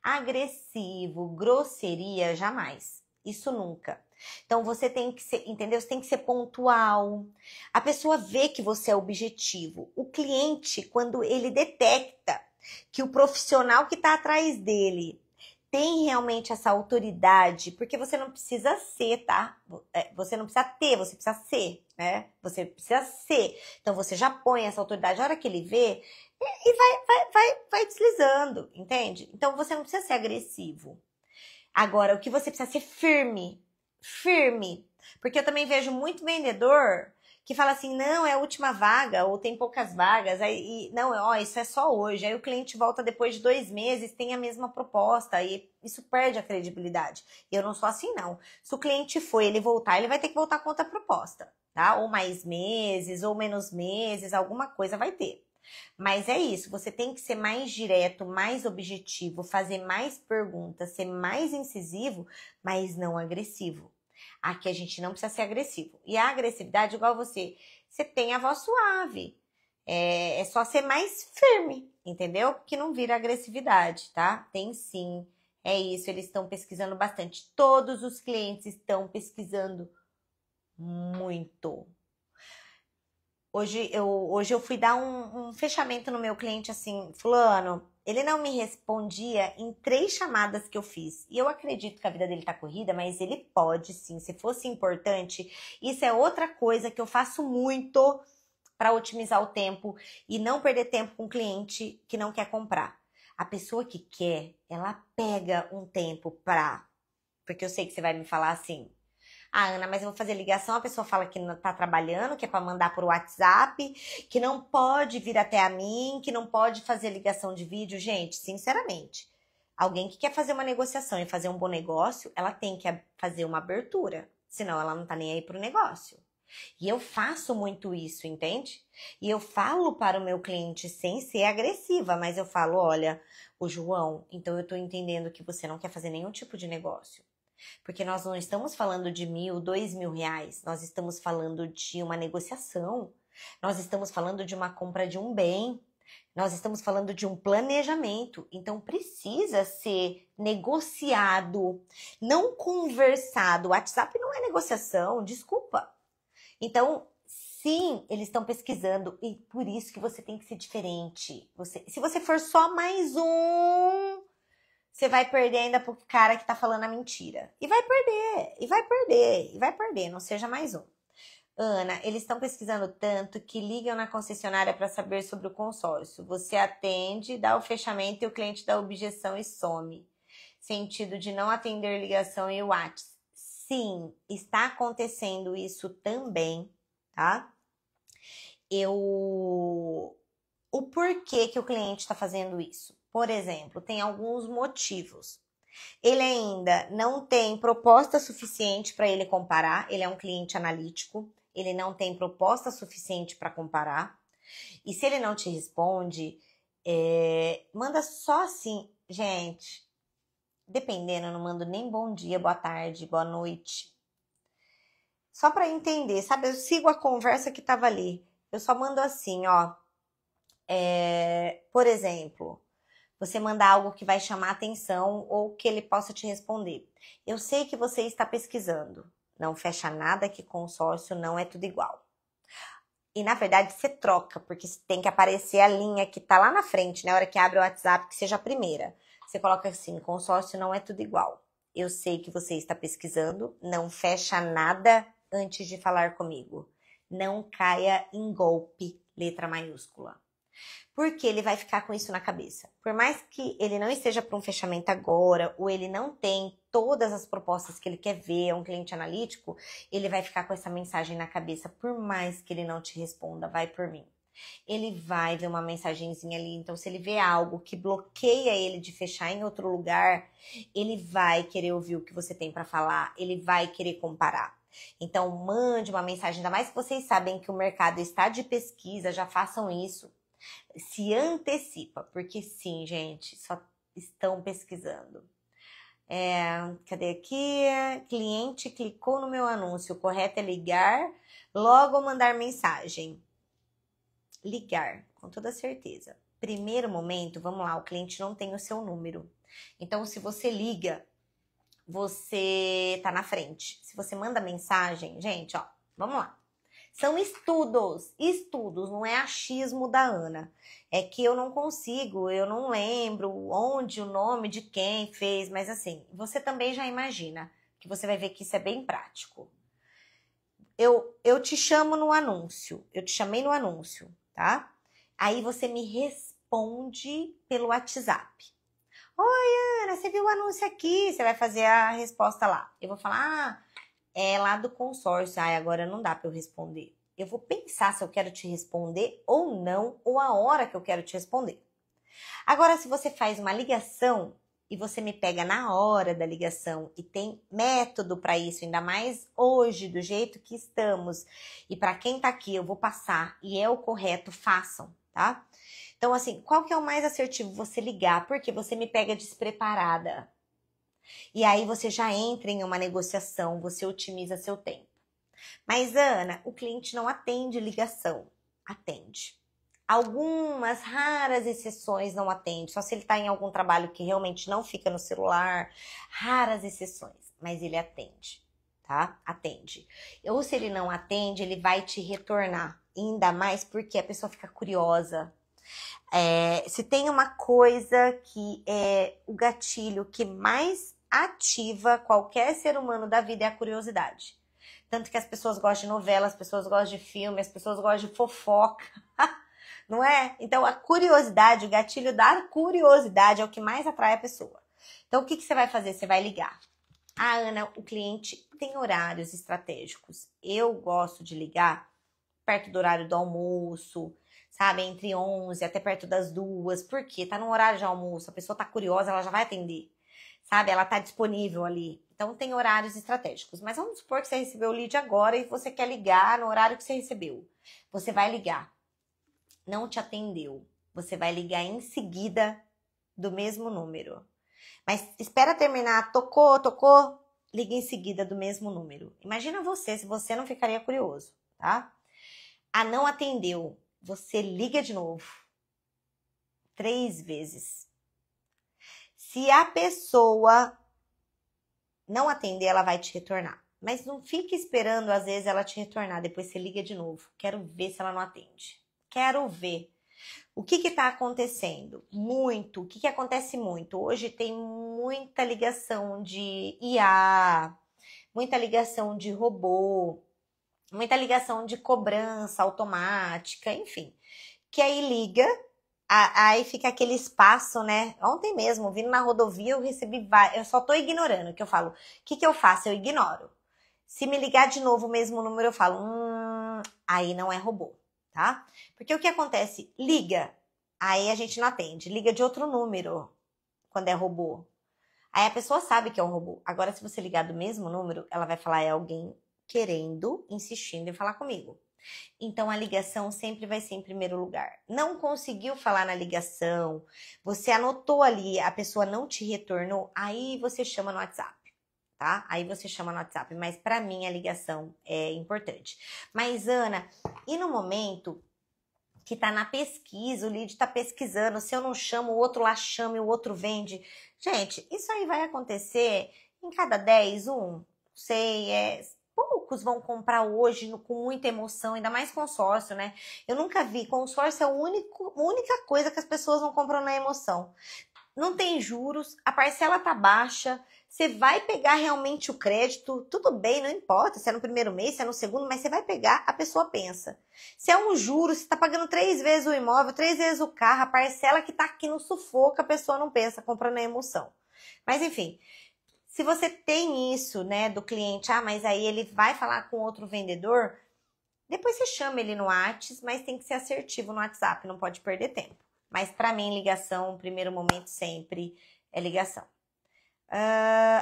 Agressivo, grosseria, jamais. Isso nunca. Então você tem que ser, entendeu? Você tem que ser pontual. A pessoa vê que você é objetivo. O cliente, quando ele detecta que o profissional que está atrás dele tem realmente essa autoridade, porque você não precisa ser, tá? Você não precisa ter, você precisa ser, né? Você precisa ser. Então você já põe essa autoridade. A hora que ele vê, e vai deslizando, entende? Então você não precisa ser agressivo. Agora, o que você precisa ser firme. Firme. Porque eu também vejo muito vendedor que fala assim, não, é a última vaga, ou tem poucas vagas, aí, não, ó, isso é só hoje. Aí o cliente volta depois de 2 meses, tem a mesma proposta, e isso perde a credibilidade. Eu não sou assim, não. Se o cliente for, ele voltar, ele vai ter que voltar com outra proposta, tá? Ou mais meses, ou menos meses, alguma coisa vai ter. Mas é isso, você tem que ser mais direto, mais objetivo, fazer mais perguntas, ser mais incisivo, mas não agressivo. Aqui a gente não precisa ser agressivo. E a agressividade, igual você tem a voz suave. É só ser mais firme, entendeu? Que não vira agressividade, tá? Tem sim, é isso, eles estão pesquisando bastante. Todos os clientes estão pesquisando muito. Hoje eu fui dar um fechamento no meu cliente assim, fulano, ele não me respondia em 3 chamadas que eu fiz. E eu acredito que a vida dele tá corrida, mas ele pode sim, se fosse importante. Isso é outra coisa que eu faço muito para otimizar o tempo e não perder tempo com o cliente que não quer comprar. A pessoa que quer, ela pega um tempo porque eu sei que você vai me falar assim, Ana, mas eu vou fazer ligação, a pessoa fala que não tá trabalhando, que é para mandar por WhatsApp, que não pode vir até a mim, que não pode fazer ligação de vídeo. Gente, sinceramente, alguém que quer fazer uma negociação e fazer um bom negócio, ela tem que fazer uma abertura, senão ela não tá nem aí pro negócio. E eu faço muito isso, entende? E eu falo para o meu cliente sem ser agressiva, mas eu falo, olha, o João, então eu tô entendendo que você não quer fazer nenhum tipo de negócio. Porque nós não estamos falando de 1.000, 2.000 reais. Nós estamos falando de uma negociação. Nós estamos falando de uma compra de um bem. Nós estamos falando de um planejamento. Então, precisa ser negociado, não conversado. O WhatsApp não é negociação, desculpa. Então, sim, eles estão pesquisando. E por isso que você tem que ser diferente. Se você for só mais você vai perder ainda pro cara que tá falando a mentira. E vai perder, não seja mais um. Ana, eles estão pesquisando tanto que ligam na concessionária para saber sobre o consórcio. Você atende, dá o fechamento e o cliente dá a objeção e some. Sentido de não atender ligação e o WhatsApp. Sim, está acontecendo isso também, tá? O porquê que o cliente está fazendo isso? Por exemplo, tem alguns motivos. Ele ainda não tem proposta suficiente para ele comparar. Ele é um cliente analítico. Ele não tem proposta suficiente para comparar. E se ele não te responde, manda só assim, gente. Dependendo, eu não mando nem bom dia, boa tarde, boa noite. Só para entender, sabe? Eu sigo a conversa que tava ali. Eu só mando assim, ó. Por exemplo, você manda algo que vai chamar atenção ou que ele possa te responder. Eu sei que você está pesquisando. Não fecha nada que consórcio não é tudo igual. E na verdade você troca, porque tem que aparecer a linha que tá lá na frente, na hora que abre o WhatsApp, que seja a primeira. Você coloca assim, consórcio não é tudo igual. Eu sei que você está pesquisando, não fecha nada antes de falar comigo. Não caia em golpe, letra maiúscula. Porque ele vai ficar com isso na cabeça. Por mais que ele não esteja para um fechamento agora, ou ele não tem todas as propostas que ele quer ver, é um cliente analítico, ele vai ficar com essa mensagem na cabeça, por mais que ele não te responda, vai por mim. Ele vai ver uma mensagenzinha ali, então se ele vê algo que bloqueia ele de fechar em outro lugar, ele vai querer ouvir o que você tem para falar, ele vai querer comparar. Então mande uma mensagem, ainda mais que vocês sabem que o mercado está de pesquisa, já façam isso. Se antecipa, porque sim, gente, só estão pesquisando. Cadê aqui? Cliente clicou no meu anúncio, o correto é ligar, logo mandar mensagem. Ligar, com toda certeza. Primeiro momento, vamos lá, o cliente não tem o seu número. Então, se você liga, você tá na frente. Se você manda mensagem, gente, ó, vamos lá. São estudos, não é achismo da Ana. É que eu não consigo, eu não lembro onde, o nome de quem fez, mas assim, você também já imagina que você vai ver que isso é bem prático. Eu te chamo no anúncio, eu te chamei no anúncio, tá? Aí você me responde pelo WhatsApp. Oi, Ana, você viu o anúncio aqui? Você vai fazer a resposta lá. Eu vou falar, é lá do consórcio. Ai, agora não dá para eu responder. Eu vou pensar se eu quero te responder ou não, ou a hora que eu quero te responder. Agora, se você faz uma ligação e você me pega na hora da ligação e tem método para isso, ainda mais hoje, do jeito que estamos, e para quem tá aqui, eu vou passar e é o correto, façam, tá? Então, assim, qual que é o mais assertivo? Você ligar, porque você me pega despreparada. E aí você já entra em uma negociação, você otimiza seu tempo. Mas, Ana, o cliente não atende ligação. Atende. Algumas raras exceções não atende, só se ele está em algum trabalho que realmente não fica no celular. Raras exceções, mas ele atende, tá? Atende. Ou se ele não atende, ele vai te retornar. Ainda mais porque a pessoa fica curiosa. Se tem uma coisa que é o gatilho que mais ativa qualquer ser humano da vida é a curiosidade. Tanto que as pessoas gostam de novela, as pessoas gostam de filme, as pessoas gostam de fofoca, não é? Então a curiosidade, o gatilho da curiosidade é o que mais atrai a pessoa. Então o que você vai fazer? Você vai ligar. Ah, Ana, o cliente tem horários estratégicos. Eu gosto de ligar perto do horário do almoço, sabe? Entre 11 até perto das 2. Por quê? Tá no horário de almoço, a pessoa tá curiosa, ela já vai atender. Sabe? Ela tá disponível ali. Então, tem horários estratégicos. Mas vamos supor que você recebeu o lead agora e você quer ligar no horário que você recebeu. Você vai ligar. Não te atendeu. Você vai ligar em seguida do mesmo número. Mas espera terminar. Tocou. Liga em seguida do mesmo número. Imagina você, se você não ficaria curioso, tá? Não atendeu. Você liga de novo. 3 vezes. Se a pessoa não atender, ela vai te retornar. Mas não fique esperando, às vezes, ela te retornar. Depois você liga de novo. Quero ver se ela não atende. Quero ver. O que está acontecendo? Muito. O que acontece muito? Hoje tem muita ligação de IA, muita ligação de robô, muita ligação de cobrança automática, enfim. Que aí liga... Aí fica aquele espaço, né? Ontem mesmo, vindo na rodovia, eu recebi vários. Eu só tô ignorando, que eu falo. O que eu faço? Eu ignoro. Se me ligar de novo o mesmo número, eu falo, aí não é robô, tá? Porque o que acontece? Liga, aí a gente não atende. Liga de outro número, quando é robô. Aí a pessoa sabe que é um robô. Agora, se você ligar do mesmo número, ela vai falar, é alguém querendo, insistindo em falar comigo. Então, a ligação sempre vai ser em primeiro lugar. Não conseguiu falar na ligação, você anotou ali, a pessoa não te retornou, aí você chama no WhatsApp. tá? Aí você chama no WhatsApp, mas pra mim a ligação é importante. Mas, Ana, e no momento que tá na pesquisa, o lead tá pesquisando, se eu não chamo, o outro lá chama e o outro vende. Gente, isso aí vai acontecer em cada 10, não sei, poucos vão comprar hoje com muita emoção, ainda mais consórcio, né? Eu nunca vi, consórcio é a única coisa que as pessoas não compram na emoção. Não tem juros, a parcela tá baixa, você vai pegar realmente o crédito, tudo bem, não importa se é no primeiro mês, se é no segundo, mas você vai pegar, a pessoa pensa. Se é um juro, você tá pagando 3 vezes o imóvel, 3 vezes o carro, a parcela que tá aqui no sufoco, a pessoa não pensa, compra na emoção. Mas enfim, se você tem isso, né, do cliente, mas aí ele vai falar com outro vendedor, depois você chama ele no WhatsApp, mas tem que ser assertivo no WhatsApp, não pode perder tempo. Mas para mim, ligação, primeiro momento sempre é ligação.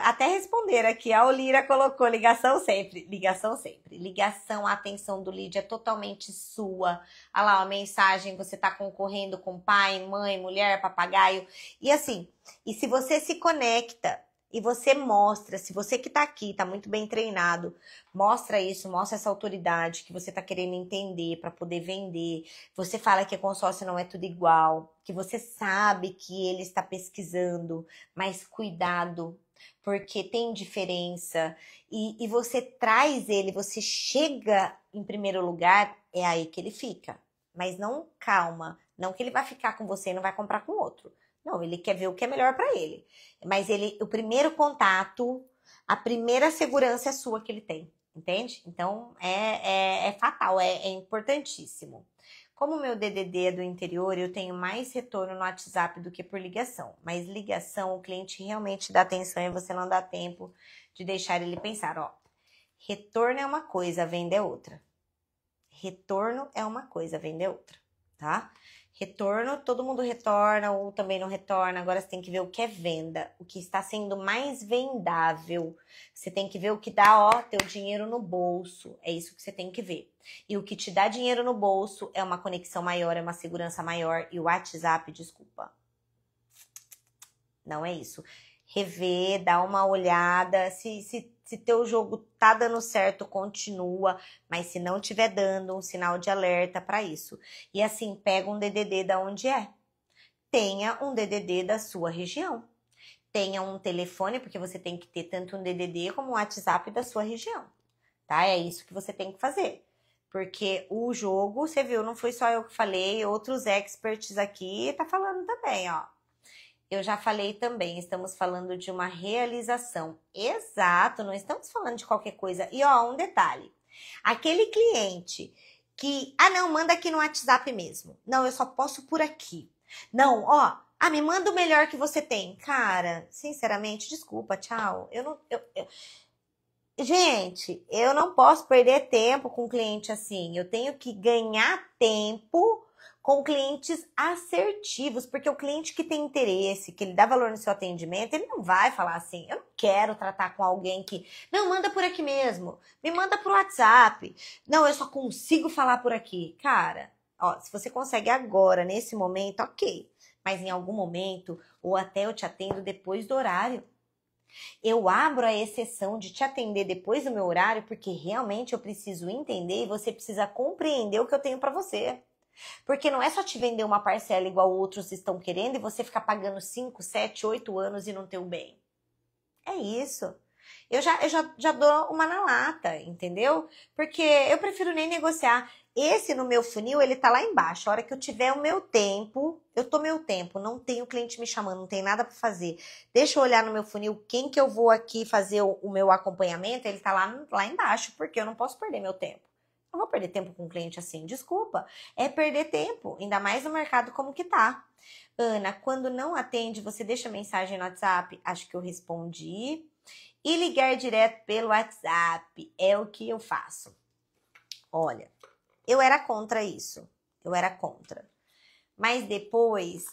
Até responder aqui, a Olira colocou ligação sempre. Ligação sempre. Ligação, a atenção do lead é totalmente sua. Olha lá, a mensagem, você tá concorrendo com pai, mãe, mulher, papagaio. E assim, e se você se conecta e você mostra, se você que tá aqui, tá muito bem treinado, mostra isso, mostra essa autoridade que você tá querendo entender para poder vender. Você fala que consórcio não é tudo igual, que você sabe que ele está pesquisando, mas cuidado, porque tem diferença. E você traz ele, você chega em primeiro lugar, é aí que ele fica. Mas não, calma, não que ele vai ficar com você e não vai comprar com outro. Não, ele quer ver o que é melhor para ele. Mas o primeiro contato, a primeira segurança é sua que ele tem, entende? Então, é fatal, é importantíssimo. Como o meu DDD é do interior, eu tenho mais retorno no WhatsApp do que por ligação. Mas ligação, o cliente realmente dá atenção e você não dá tempo de deixar ele pensar. Ó, retorno é uma coisa, venda é outra. Retorno é uma coisa, venda é outra, tá? Retorno, todo mundo retorna ou também não retorna. Agora você tem que ver o que é venda, o que está sendo mais vendável. Você tem que ver o que dá, ó, teu dinheiro no bolso. É isso que você tem que ver. E o que te dá dinheiro no bolso é uma conexão maior, é uma segurança maior. E o WhatsApp, desculpa, não é isso. Rever, dar uma olhada, se teu jogo tá dando certo, continua, mas se não tiver dando, um sinal de alerta para isso. E assim, pega um DDD da onde é. Tenha um DDD da sua região. Tenha um telefone, porque você tem que ter tanto um DDD como um WhatsApp da sua região, tá? É isso que você tem que fazer. Porque o jogo, você viu, não foi só eu que falei, outros experts aqui tá falando também, ó. Eu já falei também, estamos falando de uma realização. Exato, não estamos falando de qualquer coisa. E ó, um detalhe. Aquele cliente que, não, manda aqui no WhatsApp mesmo. Não, eu só posso por aqui. Não, ó, me manda o melhor que você tem. Cara, sinceramente, desculpa, tchau. Gente, eu não posso perder tempo com cliente assim. Eu tenho que ganhar tempo com clientes assertivos, porque o cliente que tem interesse, que ele dá valor no seu atendimento, ele não vai falar assim, eu não quero tratar com alguém que, não, manda por aqui mesmo, me manda por WhatsApp, não, eu só consigo falar por aqui. Cara, ó, se você consegue agora, nesse momento, ok, mas em algum momento, ou até eu te atendo depois do horário. Eu abro a exceção de te atender depois do meu horário, porque realmente eu preciso entender e você precisa compreender o que eu tenho para você. Porque não é só te vender uma parcela igual outros estão querendo e você ficar pagando 5, 7, 8 anos e não ter o bem. É isso. Eu já dou uma na lata, entendeu? Porque eu prefiro nem negociar. Esse no meu funil, ele tá lá embaixo. A hora que eu tiver o meu tempo, eu tô meu tempo, não tenho cliente me chamando, não tem nada para fazer. Deixa eu olhar no meu funil quem que eu vou aqui fazer o meu acompanhamento, ele tá lá embaixo, porque eu não posso perder meu tempo. Não vou perder tempo com um cliente assim, desculpa. É perder tempo, ainda mais no mercado como que tá. Ana, quando não atende, você deixa mensagem no WhatsApp? Acho que eu respondi. E ligar direto pelo WhatsApp é o que eu faço. Olha, eu era contra isso. Eu era contra. Mas depois,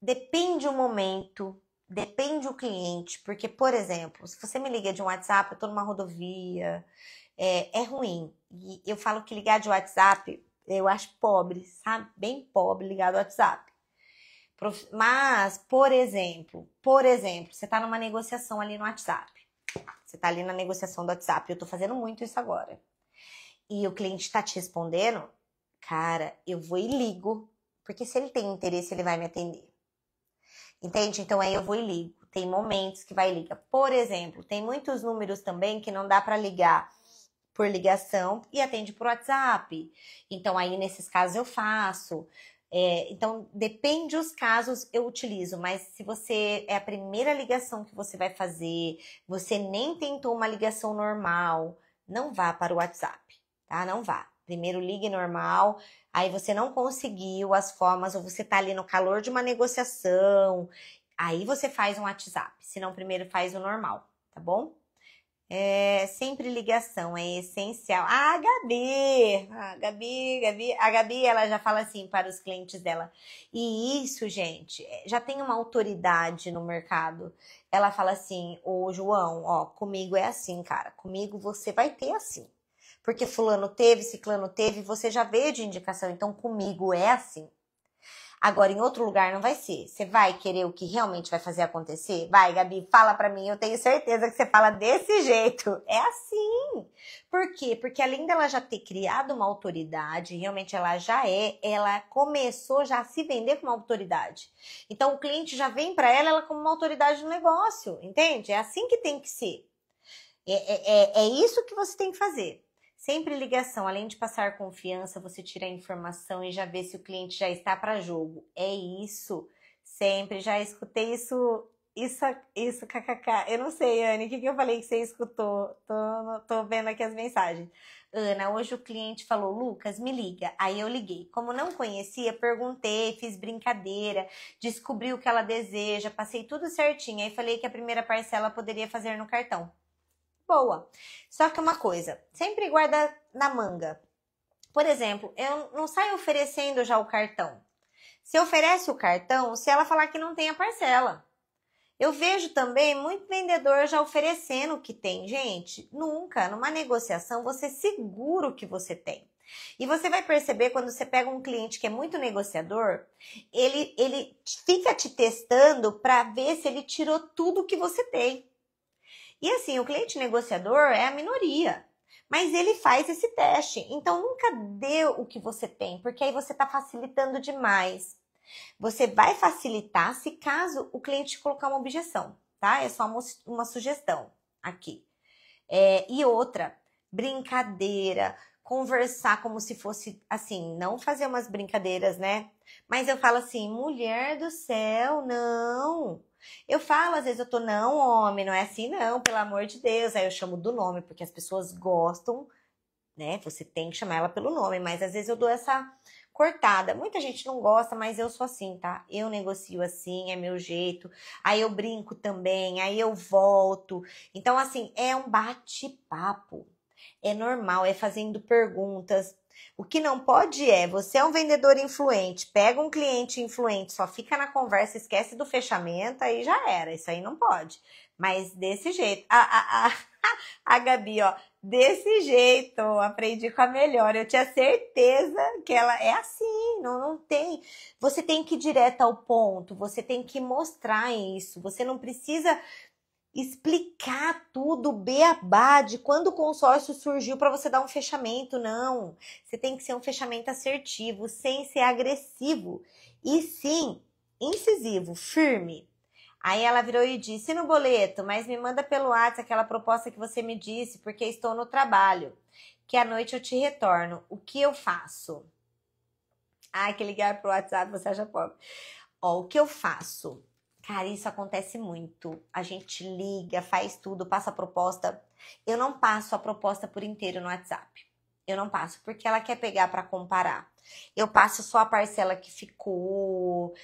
depende o momento, depende o cliente. Porque, por exemplo, se você me liga de um WhatsApp, eu tô numa rodovia, é ruim. E eu falo que ligar de WhatsApp, eu acho pobre, sabe? Bem pobre ligar do WhatsApp. Mas, por exemplo, você tá numa negociação ali no WhatsApp. Você tá ali na negociação do WhatsApp. Eu tô fazendo muito isso agora. E o cliente tá te respondendo, cara, eu vou e ligo. Porque se ele tem interesse, ele vai me atender. Entende? Então aí eu vou e ligo. Tem momentos que vai ligar. Por exemplo, tem muitos números também que não dá para ligar por ligação e atende por WhatsApp. Então aí nesses casos eu faço. Então depende dos casos eu utilizo, mas se você é a primeira ligação que você vai fazer, você nem tentou uma ligação normal, não vá para o WhatsApp, tá? Não vá. Primeiro ligue normal, aí você não conseguiu as formas ou você tá ali no calor de uma negociação, aí você faz um WhatsApp, senão primeiro faz o normal, tá bom? Sempre ligação, é essencial. A Gabi, ela já fala assim para os clientes dela. E isso, gente, já tem uma autoridade no mercado. Ela fala assim, ô João, ó, comigo é assim, cara. Comigo você vai ter assim. Porque fulano teve, ciclano teve, você já veio de indicação. Então, comigo é assim. Agora, em outro lugar não vai ser. Você vai querer o que realmente vai fazer acontecer? Vai, Gabi, fala pra mim. Eu tenho certeza que você fala desse jeito. É assim. Por quê? Porque além dela já ter criado uma autoridade, realmente ela começou já a se vender como uma autoridade. Então, o cliente já vem pra ela como uma autoridade no negócio, entende? É assim que tem que ser. É isso que você tem que fazer. Sempre ligação, além de passar confiança, você tira a informação e já vê se o cliente já está para jogo. É isso. Sempre já escutei isso, kkk. Eu não sei, Anne, o que eu falei que você escutou? Tô vendo aqui as mensagens. Ana, hoje o cliente falou, Lucas, me liga. Aí eu liguei. Como não conhecia, perguntei, fiz brincadeira, descobri o que ela deseja, passei tudo certinho. Aí falei que a primeira parcela poderia fazer no cartão. Boa. Só que uma coisa, sempre guarda na manga. Por exemplo, eu não saio oferecendo já o cartão. Se oferece o cartão, se ela falar que não tem a parcela. Eu vejo também muito vendedor já oferecendo o que tem. Gente, nunca, numa negociação, você segura o que você tem. E você vai perceber quando você pega um cliente que é muito negociador, ele fica te testando para ver se ele tirou tudo que você tem. E assim, o cliente negociador é a minoria, mas ele faz esse teste. Então, nunca dê o que você tem, porque aí você está facilitando demais. Você vai facilitar se caso o cliente colocar uma objeção, tá? É só uma sugestão aqui. E outra, brincadeira, conversar como se fosse, assim, não fazer umas brincadeiras, né? Mas eu falo assim, mulher do céu, não. Eu falo, às vezes eu tô, não, homem, não é assim não, pelo amor de Deus. Aí eu chamo do nome, porque as pessoas gostam, né? Você tem que chamar ela pelo nome, mas às vezes eu dou essa cortada. Muita gente não gosta, mas eu sou assim, tá? Eu negocio assim, é meu jeito. Aí eu brinco também, aí eu volto. Então, assim, é um bate-papo. É normal, é fazendo perguntas. O que não pode você é um vendedor influente, pega um cliente influente, só fica na conversa, esquece do fechamento, aí já era. Isso aí não pode. Mas desse jeito. A Gabi, ó, desse jeito, aprendi com a melhor. Eu tinha certeza que ela é assim, não tem. Você tem que ir direto ao ponto, você tem que mostrar isso. Você não precisa explicar tudo, beabá, de quando o consórcio surgiu para você dar um fechamento, não. Você tem que ser um fechamento assertivo, sem ser agressivo. E sim, incisivo, firme. Aí ela virou e disse, no boleto, mas me manda pelo WhatsApp aquela proposta que você me disse, porque estou no trabalho, que à noite eu te retorno. O que eu faço? Ai, que ligar pro WhatsApp, você acha pobre. Ó, o que eu faço? Cara, isso acontece muito. A gente liga, faz tudo, passa a proposta. Eu não passo a proposta por inteiro no WhatsApp. Eu não passo, porque ela quer pegar para comparar. Eu passo só a parcela que ficou.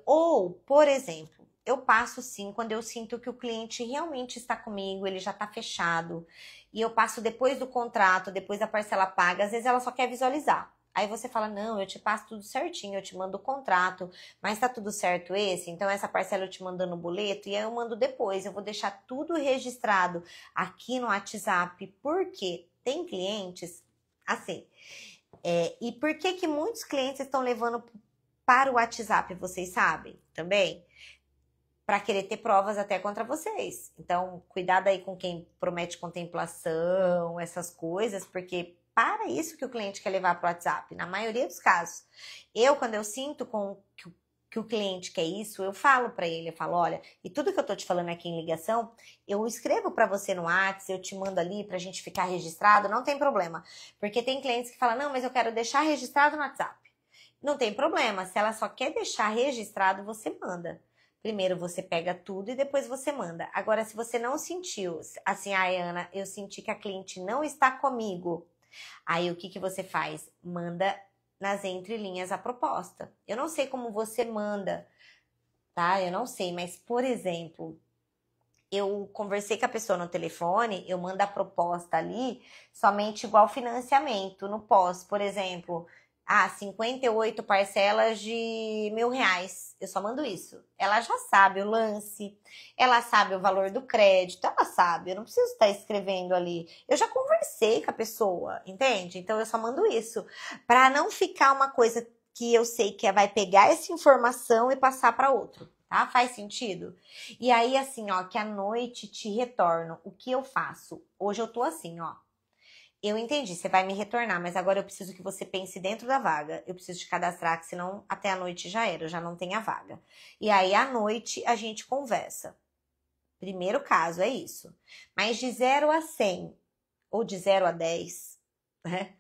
Ou, por exemplo, eu passo sim quando eu sinto que o cliente realmente está comigo, ele já está fechado. E eu passo depois do contrato, depois da parcela paga. Às vezes ela só quer visualizar. Aí você fala, não, eu te passo tudo certinho, eu te mando o contrato, mas tá tudo certo esse? Então essa parcela eu te mando no boleto e aí eu mando depois. Eu vou deixar tudo registrado aqui no WhatsApp, porque tem clientes assim. E por que muitos clientes estão levando para o WhatsApp, vocês sabem também? para querer ter provas até contra vocês. Então, cuidado aí com quem promete contemplação, essas coisas, porque para isso que o cliente quer levar para o WhatsApp, na maioria dos casos. Quando eu sinto que o cliente quer isso, eu falo para ele, eu falo, olha, e tudo que eu tô te falando aqui em ligação, eu escrevo para você no WhatsApp, eu te mando ali pra gente ficar registrado, não tem problema. Porque tem clientes que falam, não, mas eu quero deixar registrado no WhatsApp. Não tem problema, se ela só quer deixar registrado, você manda. Primeiro você pega tudo e depois você manda. Agora, se você não sentiu, assim, Ana, eu senti que a cliente não está comigo, aí o que você faz? Manda nas entrelinhas a proposta. Eu não sei como você manda, tá? Eu não sei, mas, por exemplo, eu conversei com a pessoa no telefone, eu mando a proposta ali somente igual financiamento, no pós, por exemplo, 58 parcelas de R$ 1.000. Eu só mando isso. Ela já sabe o lance, ela sabe o valor do crédito, ela sabe, eu não preciso estar escrevendo ali. Eu já conversei com a pessoa, entende? Então eu só mando isso, para não ficar uma coisa que eu sei que vai pegar essa informação e passar para outro. Tá? Faz sentido? E aí, assim, ó, que à noite te retorno. O que eu faço? Hoje eu tô assim, ó. Eu entendi, você vai me retornar, mas agora eu preciso que você pense dentro da vaga. Eu preciso te cadastrar, que senão até a noite já era, eu já não tenho a vaga. E aí, à noite, a gente conversa. Primeiro caso, é isso. Mas de 0 a 100, ou de 0 a 10, né?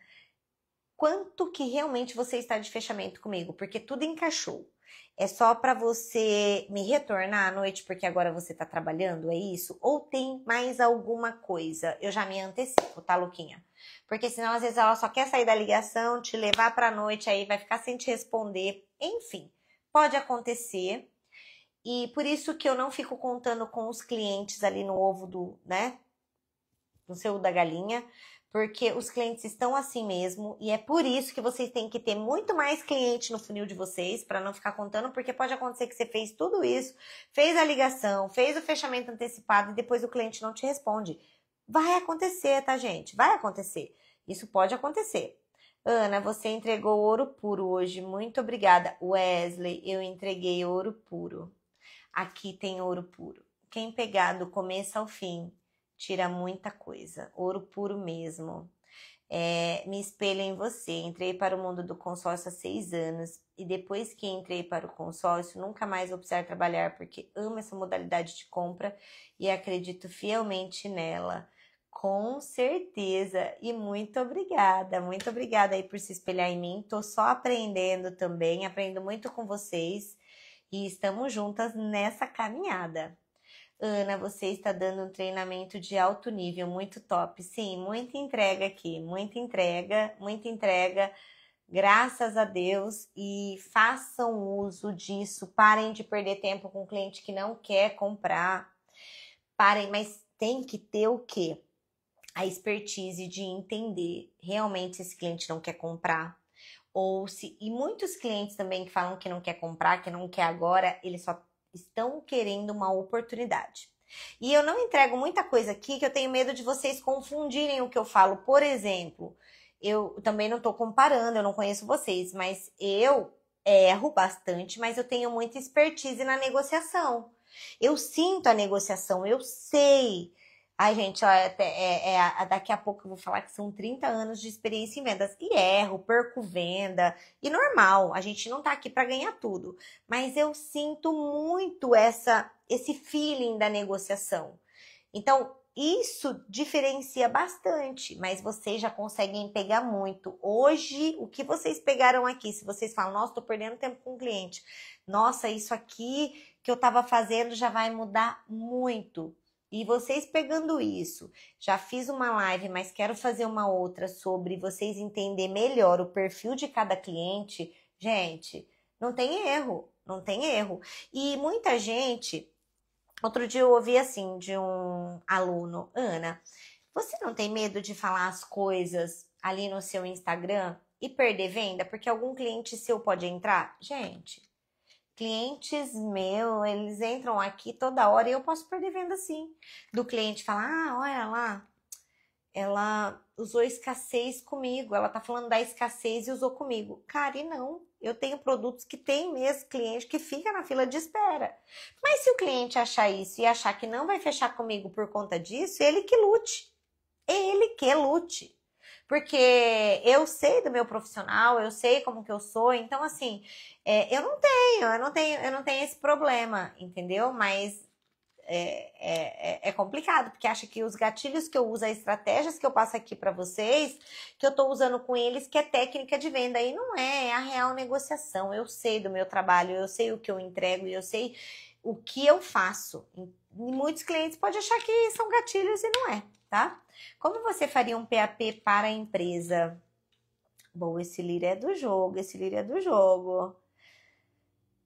Quanto que realmente você está de fechamento comigo? Porque tudo encaixou. É só para você me retornar à noite porque agora você tá trabalhando, é isso? Ou tem mais alguma coisa? Eu já me antecipo, tá, Luquinha? Porque senão às vezes ela só quer sair da ligação, te levar pra noite, aí vai ficar sem te responder. Enfim, pode acontecer. E por isso que eu não fico contando com os clientes ali no ovo do, né? No seu da galinha, porque os clientes estão assim mesmo, e é por isso que vocês têm que ter muito mais cliente no funil de vocês, para não ficar contando, porque pode acontecer que você fez tudo isso, fez a ligação, fez o fechamento antecipado e depois o cliente não te responde. Vai acontecer, tá, gente? Vai acontecer. Isso pode acontecer. Ana, você entregou ouro puro hoje. Muito obrigada. Wesley, eu entreguei ouro puro. Aqui tem ouro puro. Quem pegar do começo ao fim, tira muita coisa. Ouro puro mesmo. Me espelho em você. Entrei para o mundo do consórcio há 6 anos e depois que entrei para o consórcio, nunca mais vou precisar trabalhar porque amo essa modalidade de compra e acredito fielmente nela. Com certeza. E muito obrigada. Muito obrigada aí por se espelhar em mim. Tô só aprendendo também. Aprendo muito com vocês. E estamos juntas nessa caminhada. Ana, você está dando um treinamento de alto nível, muito top. Sim, muita entrega aqui, muita entrega, muita entrega. Graças a Deus. E façam uso disso. Parem de perder tempo com cliente que não quer comprar. Parem, mas tem que ter o quê? A expertise de entender realmente se esse cliente não quer comprar. E muitos clientes também que falam que não quer comprar, que não quer agora, eles só estão querendo uma oportunidade. E eu não entrego muita coisa aqui que eu tenho medo de vocês confundirem o que eu falo. Por exemplo, eu também não estou comparando, eu não conheço vocês, mas eu erro bastante, mas eu tenho muita expertise na negociação. Eu sinto a negociação, eu sei. Ai, gente, ó, daqui a pouco eu vou falar que são 30 anos de experiência em vendas. E erro, perco venda. E normal, a gente não tá aqui para ganhar tudo. Mas eu sinto muito esse feeling da negociação. Então, isso diferencia bastante. Mas vocês já conseguem pegar muito. Hoje, o que vocês pegaram aqui? Se vocês falam, nossa, tô perdendo tempo com o cliente. Nossa, isso aqui que eu tava fazendo já vai mudar muito. E vocês pegando isso, já fiz uma live, mas quero fazer uma outra sobre vocês entender melhor o perfil de cada cliente. Gente, não tem erro, não tem erro. E muita gente, outro dia eu ouvi assim de um aluno, Ana, você não tem medo de falar as coisas ali no seu Instagram e perder venda? Porque algum cliente seu pode entrar? Gente, clientes meus, eles entram aqui toda hora e eu posso perder venda sim. Do cliente falar, olha lá, ela usou escassez comigo, ela tá falando da escassez e usou comigo. Cara, e não, Eu tenho produtos que tem mesmo cliente que fica na fila de espera. Mas se o cliente achar isso e achar que não vai fechar comigo por conta disso, ele que lute. Ele que lute. Porque eu sei do meu profissional, eu sei como que eu sou, então assim, eu não tenho esse problema, entendeu? Mas é complicado, porque acha que os gatilhos que eu uso, as estratégias que eu passo aqui para vocês, que eu tô usando com eles, que é técnica de venda, e não é a real negociação. Eu sei do meu trabalho, eu sei o que eu entrego, eu sei o que eu faço. E muitos clientes podem achar que são gatilhos e não é, tá? Como você faria um PAP para a empresa? Bom, esse líder é do jogo, esse líder é do jogo.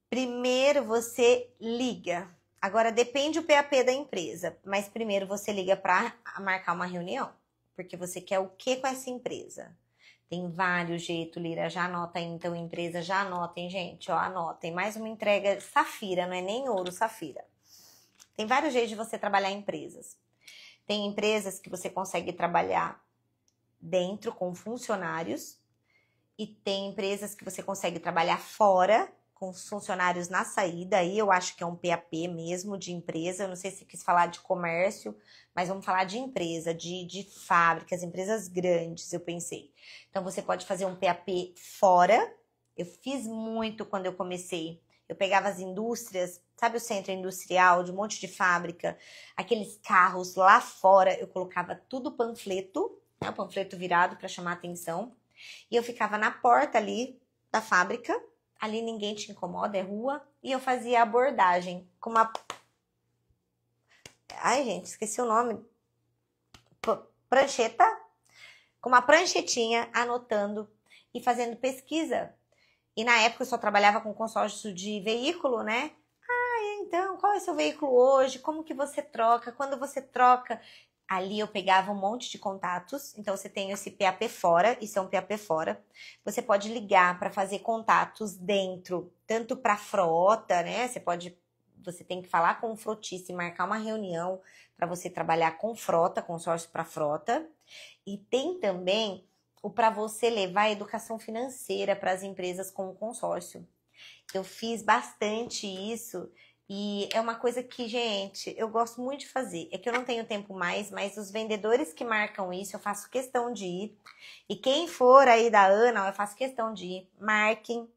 Primeiro você liga. Agora depende o PAP da empresa, mas primeiro você liga para marcar uma reunião, porque você quer o que com essa empresa? Tem vários jeitos, Lira, já anota aí, então, empresa, já anotem, gente, ó, anotem. Mais uma entrega safira, não é nem ouro, safira. Tem vários jeitos de você trabalhar empresas. Tem empresas que você consegue trabalhar dentro com funcionários e tem empresas que você consegue trabalhar fora com os funcionários na saída. Aí eu acho que é um PAP mesmo de empresa. Eu não sei se quis falar de comércio, mas vamos falar de empresa, de fábricas, empresas grandes, eu pensei. Então você pode fazer um PAP fora. Eu fiz muito quando eu comecei. Eu pegava as indústrias, sabe o centro industrial, de um monte de fábrica, aqueles carros lá fora, eu colocava tudo panfleto, né, o panfleto virado para chamar atenção, e eu ficava na porta ali da fábrica, ali ninguém te incomoda, é rua, e eu fazia abordagem com uma... Ai, gente, esqueci o nome. Prancheta, com uma pranchetinha, anotando e fazendo pesquisa. E na época eu só trabalhava com consórcio de veículo, né? Então, qual é o seu veículo hoje? Como que você troca? Quando você troca? Ali eu pegava um monte de contatos. Então, você tem esse PAP fora, isso é um PAP fora. Você pode ligar para fazer contatos dentro, tanto para frota, né? Você tem que falar com o frotista e marcar uma reunião para você trabalhar com frota, consórcio para frota. E tem também o para você levar a educação financeira para as empresas com o consórcio. Eu fiz bastante isso e é uma coisa que, gente, eu gosto muito de fazer. É que eu não tenho tempo mais, mas os vendedores que marcam isso, eu faço questão de ir. E quem for aí da Ana, eu faço questão de ir. Marquem.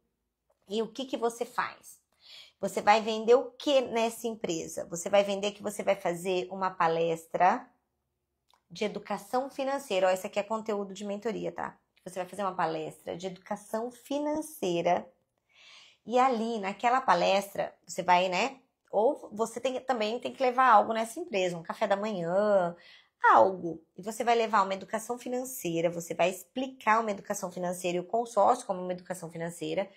E o que você faz? Você vai vender o que nessa empresa? Você vai vender que você vai fazer uma palestra de educação financeira. Ó, esse aqui é conteúdo de mentoria, tá? Você vai fazer uma palestra de educação financeira. E ali, naquela palestra, você vai, né? Ou você também tem que levar algo nessa empresa, um café da manhã, algo. E você vai levar uma educação financeira, você vai explicar uma educação financeira e o consórcio como uma educação financeira.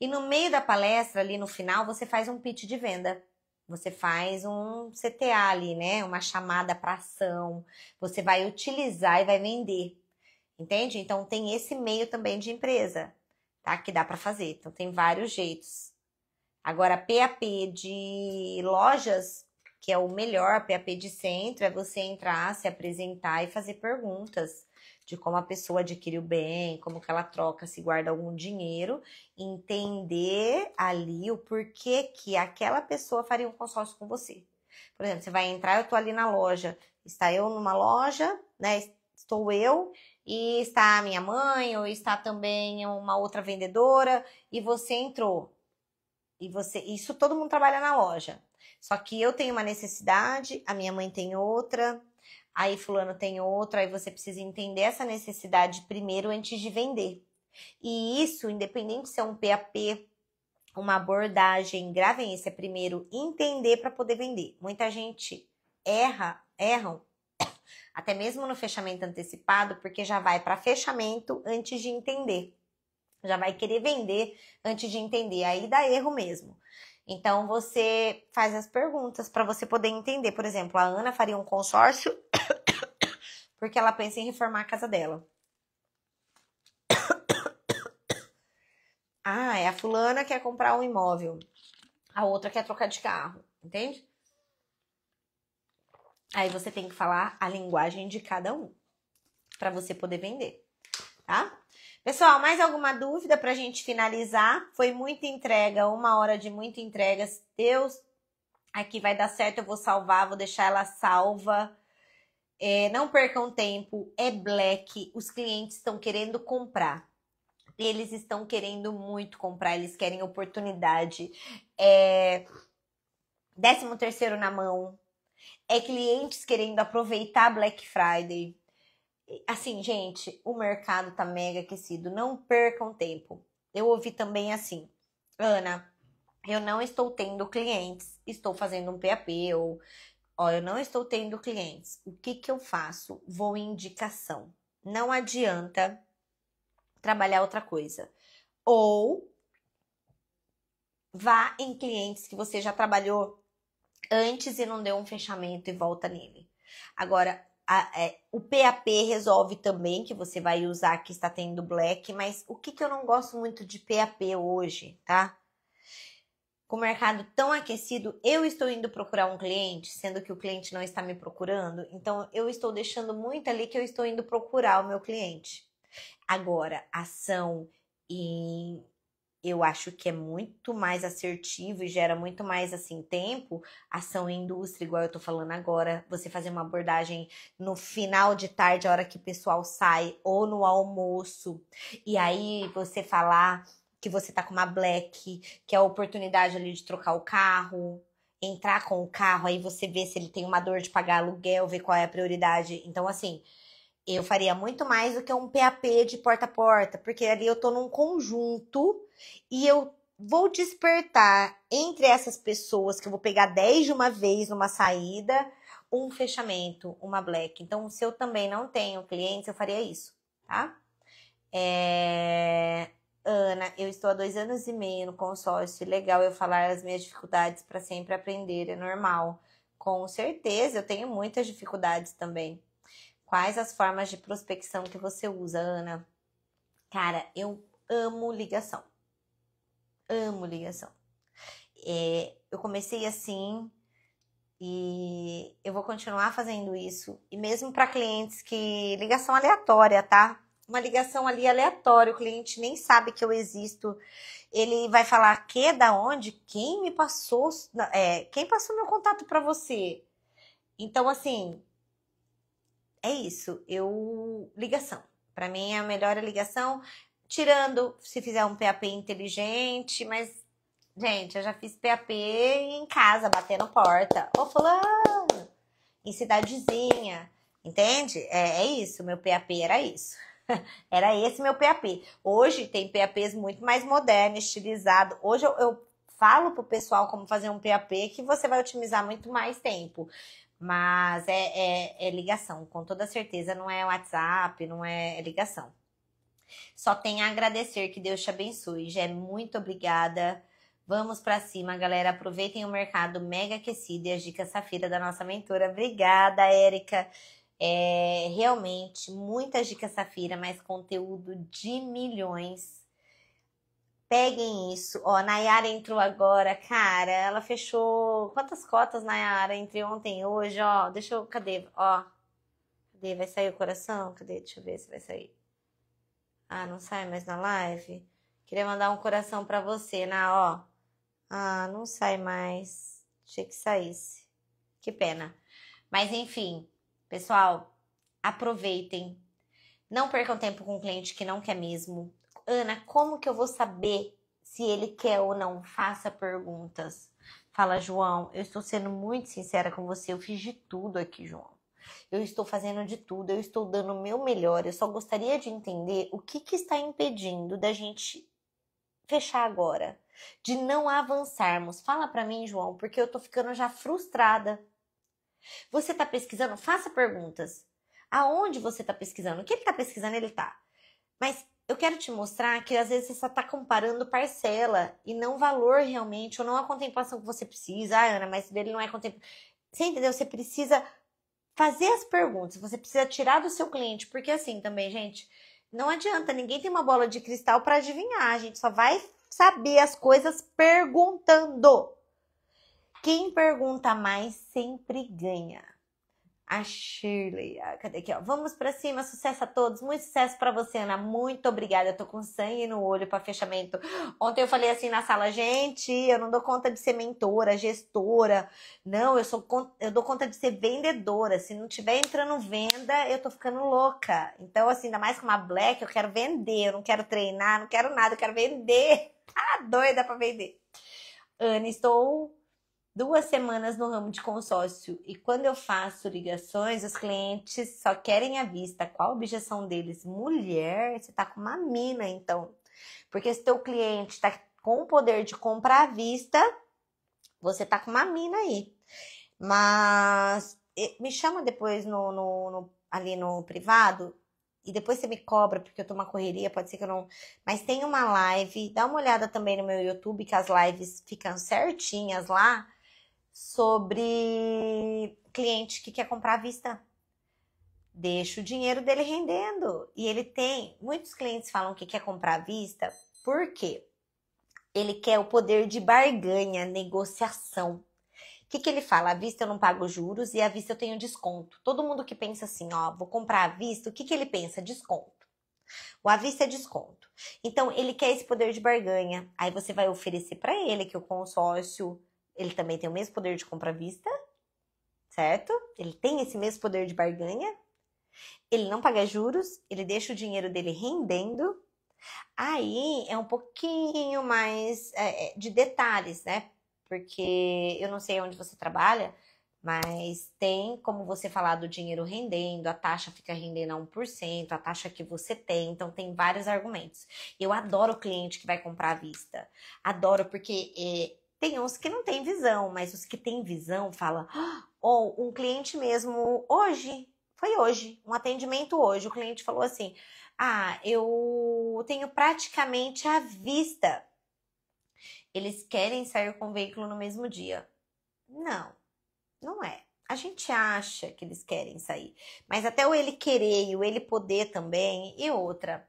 E no meio da palestra, ali no final, você faz um pitch de venda. Você faz um CTA ali, né? Uma chamada para ação. Você vai utilizar e vai vender. Entende? Então, tem esse meio também de empresa, tá? Que dá para fazer. Então, tem vários jeitos. Agora, PAP de lojas, que é o melhor, PAP de centro, é você entrar, se apresentar e fazer perguntas de como a pessoa adquiriu bem, como que ela troca, se guarda algum dinheiro, entender ali o porquê que aquela pessoa faria um consórcio com você. Por exemplo, você vai entrar, eu tô ali na loja, está eu numa loja, né? Estou eu e está a minha mãe, ou está também uma outra vendedora, e você entrou. Isso todo mundo trabalha na loja. Só que eu tenho uma necessidade, a minha mãe tem outra, aí fulano tem outra, aí você precisa entender essa necessidade primeiro antes de vender. E isso, independente se é um PAP, uma abordagem, gravem isso, é primeiro entender para poder vender. Muita gente erram, até mesmo no fechamento antecipado, porque já vai para fechamento antes de entender. Já vai querer vender antes de entender. Aí dá erro mesmo. Então, você faz as perguntas para você poder entender. Por exemplo, a Ana faria um consórcio porque ela pensa em reformar a casa dela. Ah, é a fulana quer comprar um imóvel. A outra quer trocar de carro. Entende? Aí você tem que falar a linguagem de cada um para você poder vender. tá? Pessoal, mais alguma dúvida pra gente finalizar? Foi muita entrega, 1 hora de muita entrega. Se Deus aqui vai dar certo, eu vou salvar, vou deixar ela salva. Não percam tempo, é Black, os clientes estão querendo comprar. Eles estão querendo muito comprar, eles querem oportunidade. 13º na mão. Clientes querendo aproveitar Black Friday. Assim, gente, o mercado tá mega aquecido. Não percam tempo. Eu ouvi também assim, Ana, eu não estou tendo clientes, estou fazendo um PAP, ou eu não estou tendo clientes. O que eu faço? Vou em indicação. Não adianta trabalhar outra coisa. Ou vá em clientes que você já trabalhou antes e não deu um fechamento e volta nele. Agora, o PAP resolve também, que você vai usar que está tendo Black, mas o que eu não gosto muito de PAP hoje, tá? Com o mercado tão aquecido, eu estou indo procurar um cliente, sendo que o cliente não está me procurando, então eu estou deixando muito ali que eu estou indo procurar o meu cliente. Agora, ação e eu acho que é muito mais assertivo e gera muito mais, assim, tempo, ação em indústria, igual eu tô falando agora, você fazer uma abordagem no final de tarde, a hora que o pessoal sai, ou no almoço, e aí você falar que você tá com uma Black, que é a oportunidade ali de trocar o carro, entrar com o carro, aí você vê se ele tem uma dor de pagar aluguel, ver qual é a prioridade. Então, assim, eu faria muito mais do que um PAP de porta a porta, porque ali eu tô num conjunto e eu vou despertar entre essas pessoas, que eu vou pegar 10 de uma vez numa saída, um fechamento, uma Black. Então, se eu também não tenho clientes, eu faria isso, tá? Ana, eu estou há 2 anos e meio no consórcio. Legal eu falar as minhas dificuldades para sempre aprender, é normal. Com certeza, eu tenho muitas dificuldades também. Quais as formas de prospecção que você usa, Ana? Cara, eu amo ligação. Amo ligação. Eu comecei assim e eu vou continuar fazendo isso. E mesmo para clientes que... Ligação aleatória, tá? Uma ligação ali aleatória, o cliente nem sabe que eu existo. Ele vai falar, que, da onde? Quem me passou? Quem passou meu contato para você? Então, assim... É isso, ligação. Para mim é a melhor ligação, tirando se fizer um PAP inteligente, mas, gente, eu já fiz PAP em casa, batendo porta. Ô, fulano, em cidadezinha, entende? É isso, meu PAP era isso. Era esse meu PAP. Hoje tem PAPs muito mais modernos, estilizados. Hoje eu falo pro pessoal como fazer um PAP que você vai otimizar muito mais tempo. Mas é ligação, com toda certeza. Não é WhatsApp, não é ligação. Só tenho a agradecer, que Deus te abençoe. Gé, muito obrigada. Vamos pra cima, galera. Aproveitem o mercado mega aquecido e as dicas Safira da nossa mentora. Obrigada, Érica. Realmente, muitas dicas Safira, mas conteúdo de milhões. Peguem isso. Ó, Nayara entrou agora, cara. Ela fechou. Quantas cotas, Nayara, entre ontem e hoje? Ó, deixa eu. Cadê? Ó. Cadê? Vai sair o coração? Cadê? Deixa eu ver se vai sair. Ah, não sai mais na live? Queria mandar um coração pra você, ó. Ah, não sai mais. Achei que saísse. Que pena. Mas enfim, pessoal, aproveitem. Não percam tempo com um cliente que não quer mesmo. Ana, como que eu vou saber se ele quer ou não? Faça perguntas. Fala, João, eu estou sendo muito sincera com você. Eu fiz de tudo aqui, João. Eu estou fazendo de tudo, eu estou dando o meu melhor. Eu só gostaria de entender o que está impedindo da gente fechar agora, de não avançarmos. Fala pra mim, João, porque eu tô ficando já frustrada. Você tá pesquisando? Faça perguntas. Aonde você tá pesquisando? O que ele tá pesquisando, ele tá. Mas eu quero te mostrar que às vezes você só tá comparando parcela e não valor realmente, ou não a contemplação que você precisa. Ah, Ana, mas dele não é contemplação. Você entendeu? Você precisa fazer as perguntas, você precisa tirar do seu cliente, porque assim também, gente, não adianta, ninguém tem uma bola de cristal para adivinhar, a gente só vai saber as coisas perguntando. Quem pergunta mais sempre ganha. A Shirley, cadê aqui, ó? Vamos pra cima, sucesso a todos, muito sucesso pra você, Ana, muito obrigada, eu tô com sangue no olho pra fechamento. Ontem eu falei assim na sala, gente, eu não dou conta de ser mentora, gestora, não, eu dou conta de ser vendedora, se não tiver entrando venda, eu tô ficando louca. Então, assim, ainda mais com uma Black, eu quero vender, eu não quero treinar, não quero nada, eu quero vender. Ah, doida pra vender. Ana, estou 2 semanas no ramo de consórcio e quando eu faço ligações, os clientes só querem à vista. Qual a objeção deles? Mulher, você tá com uma mina, então. Porque se teu cliente tá com o poder de comprar à vista, você tá com uma mina aí. Mas me chama depois ali no privado e depois você me cobra, porque eu tô uma correria, pode ser que eu não. Mas tem uma live, dá uma olhada também no meu YouTube, que as lives ficam certinhas lá sobre cliente que quer comprar à vista. Deixa o dinheiro dele rendendo. E ele tem. Muitos clientes falam que quer comprar à vista, por quê? Ele quer o poder de barganha, negociação. O que ele fala? À vista eu não pago juros e à vista eu tenho desconto. Todo mundo que pensa assim, ó, vou comprar à vista, o que ele pensa? Desconto. O à vista é desconto. Então, ele quer esse poder de barganha. Aí você vai oferecer para ele que o consórcio, ele também tem o mesmo poder de compra à vista, certo? Ele tem esse mesmo poder de barganha. Ele não paga juros, ele deixa o dinheiro dele rendendo. Aí é um pouquinho mais de detalhes, né? Porque eu não sei onde você trabalha, mas tem como você falar do dinheiro rendendo, a taxa fica rendendo a 1%, a taxa que você tem, então tem vários argumentos. Eu adoro o cliente que vai comprar à vista. Adoro porque tem uns que não tem visão, mas os que têm visão falam, ou um cliente mesmo foi hoje, um atendimento hoje, o cliente falou assim, eu tenho praticamente à vista. Eles querem sair com o veículo no mesmo dia. Não, não é. A gente acha que eles querem sair. Mas até o ele querer e o ele poder também. E outra,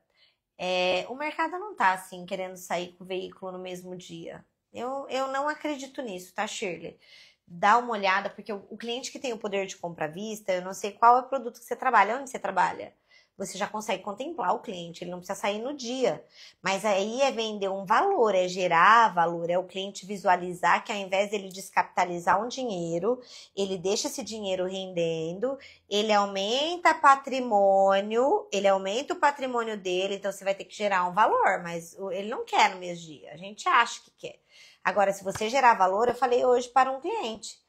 o mercado não tá assim querendo sair com o veículo no mesmo dia. Eu não acredito nisso, tá, Shirley? Dá uma olhada, porque o cliente que tem o poder de compra à vista, eu não sei qual é o produto que você trabalha, onde você trabalha. Você já consegue contemplar o cliente, ele não precisa sair no dia. Mas aí é vender um valor, é gerar valor, é o cliente visualizar que ao invés dele descapitalizar um dinheiro, ele deixa esse dinheiro rendendo, ele aumenta o patrimônio dele, então você vai ter que gerar um valor, mas ele não quer no mesmo dia, a gente acha que quer. Agora, se você gerar valor, eu falei hoje para um cliente,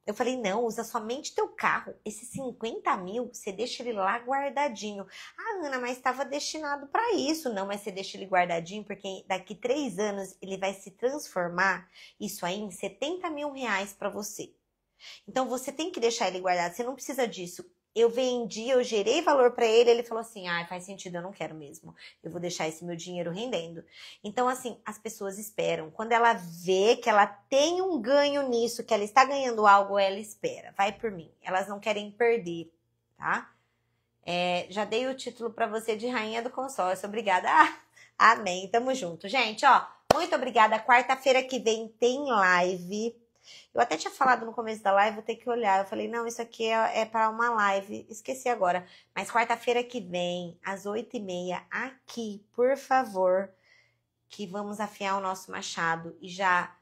eu falei, não, usa somente teu carro. Esses 50 mil, você deixa ele lá guardadinho. Ah, Ana, mas estava destinado para isso. Não, mas você deixa ele guardadinho, porque daqui 3 anos ele vai se transformar isso aí em 70 mil reais para você. Então, você tem que deixar ele guardado. Você não precisa disso. Eu vendi, eu gerei valor para ele, ele falou assim, faz sentido, eu não quero mesmo. Eu vou deixar esse meu dinheiro rendendo. Então, assim, as pessoas esperam. Quando ela vê que ela tem um ganho nisso, que ela está ganhando algo, ela espera. Vai por mim. Elas não querem perder, tá? Já dei o título para você de rainha do consórcio. Obrigada. Amém. Tamo junto. Gente, ó, muito obrigada. Quarta-feira que vem tem live. Eu até tinha falado no começo da live, vou ter que olhar. Eu falei, não, isso aqui é para uma live. Esqueci agora. Mas quarta-feira que vem, às 8h30, aqui, por favor, que vamos afiar o nosso machado e já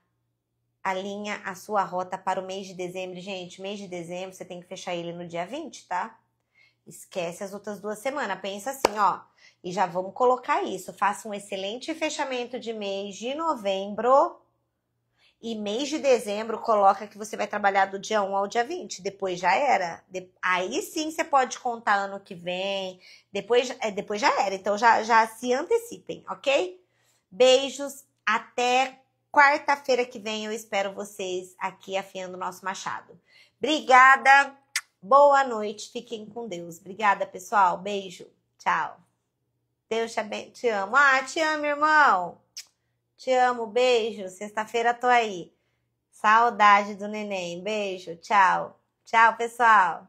alinha a sua rota para o mês de dezembro. Gente, mês de dezembro, você tem que fechar ele no dia 20, tá? Esquece as outras 2 semanas. Pensa assim, ó. E já vamos colocar isso. Faça um excelente fechamento de mês de novembro. E mês de dezembro, coloca que você vai trabalhar do dia 1 ao dia 20. Depois já era. Aí sim você pode contar ano que vem. Depois já era. Então já se antecipem, ok? Beijos. Até quarta-feira que vem. Eu espero vocês aqui afiando o nosso machado. Obrigada. Boa noite. Fiquem com Deus. Obrigada, pessoal. Beijo. Tchau. Deus te abençoe. Te amo. Te amo, irmão. Te amo, beijo. Sexta-feira tô aí. Saudade do neném. Beijo, tchau. Tchau, pessoal.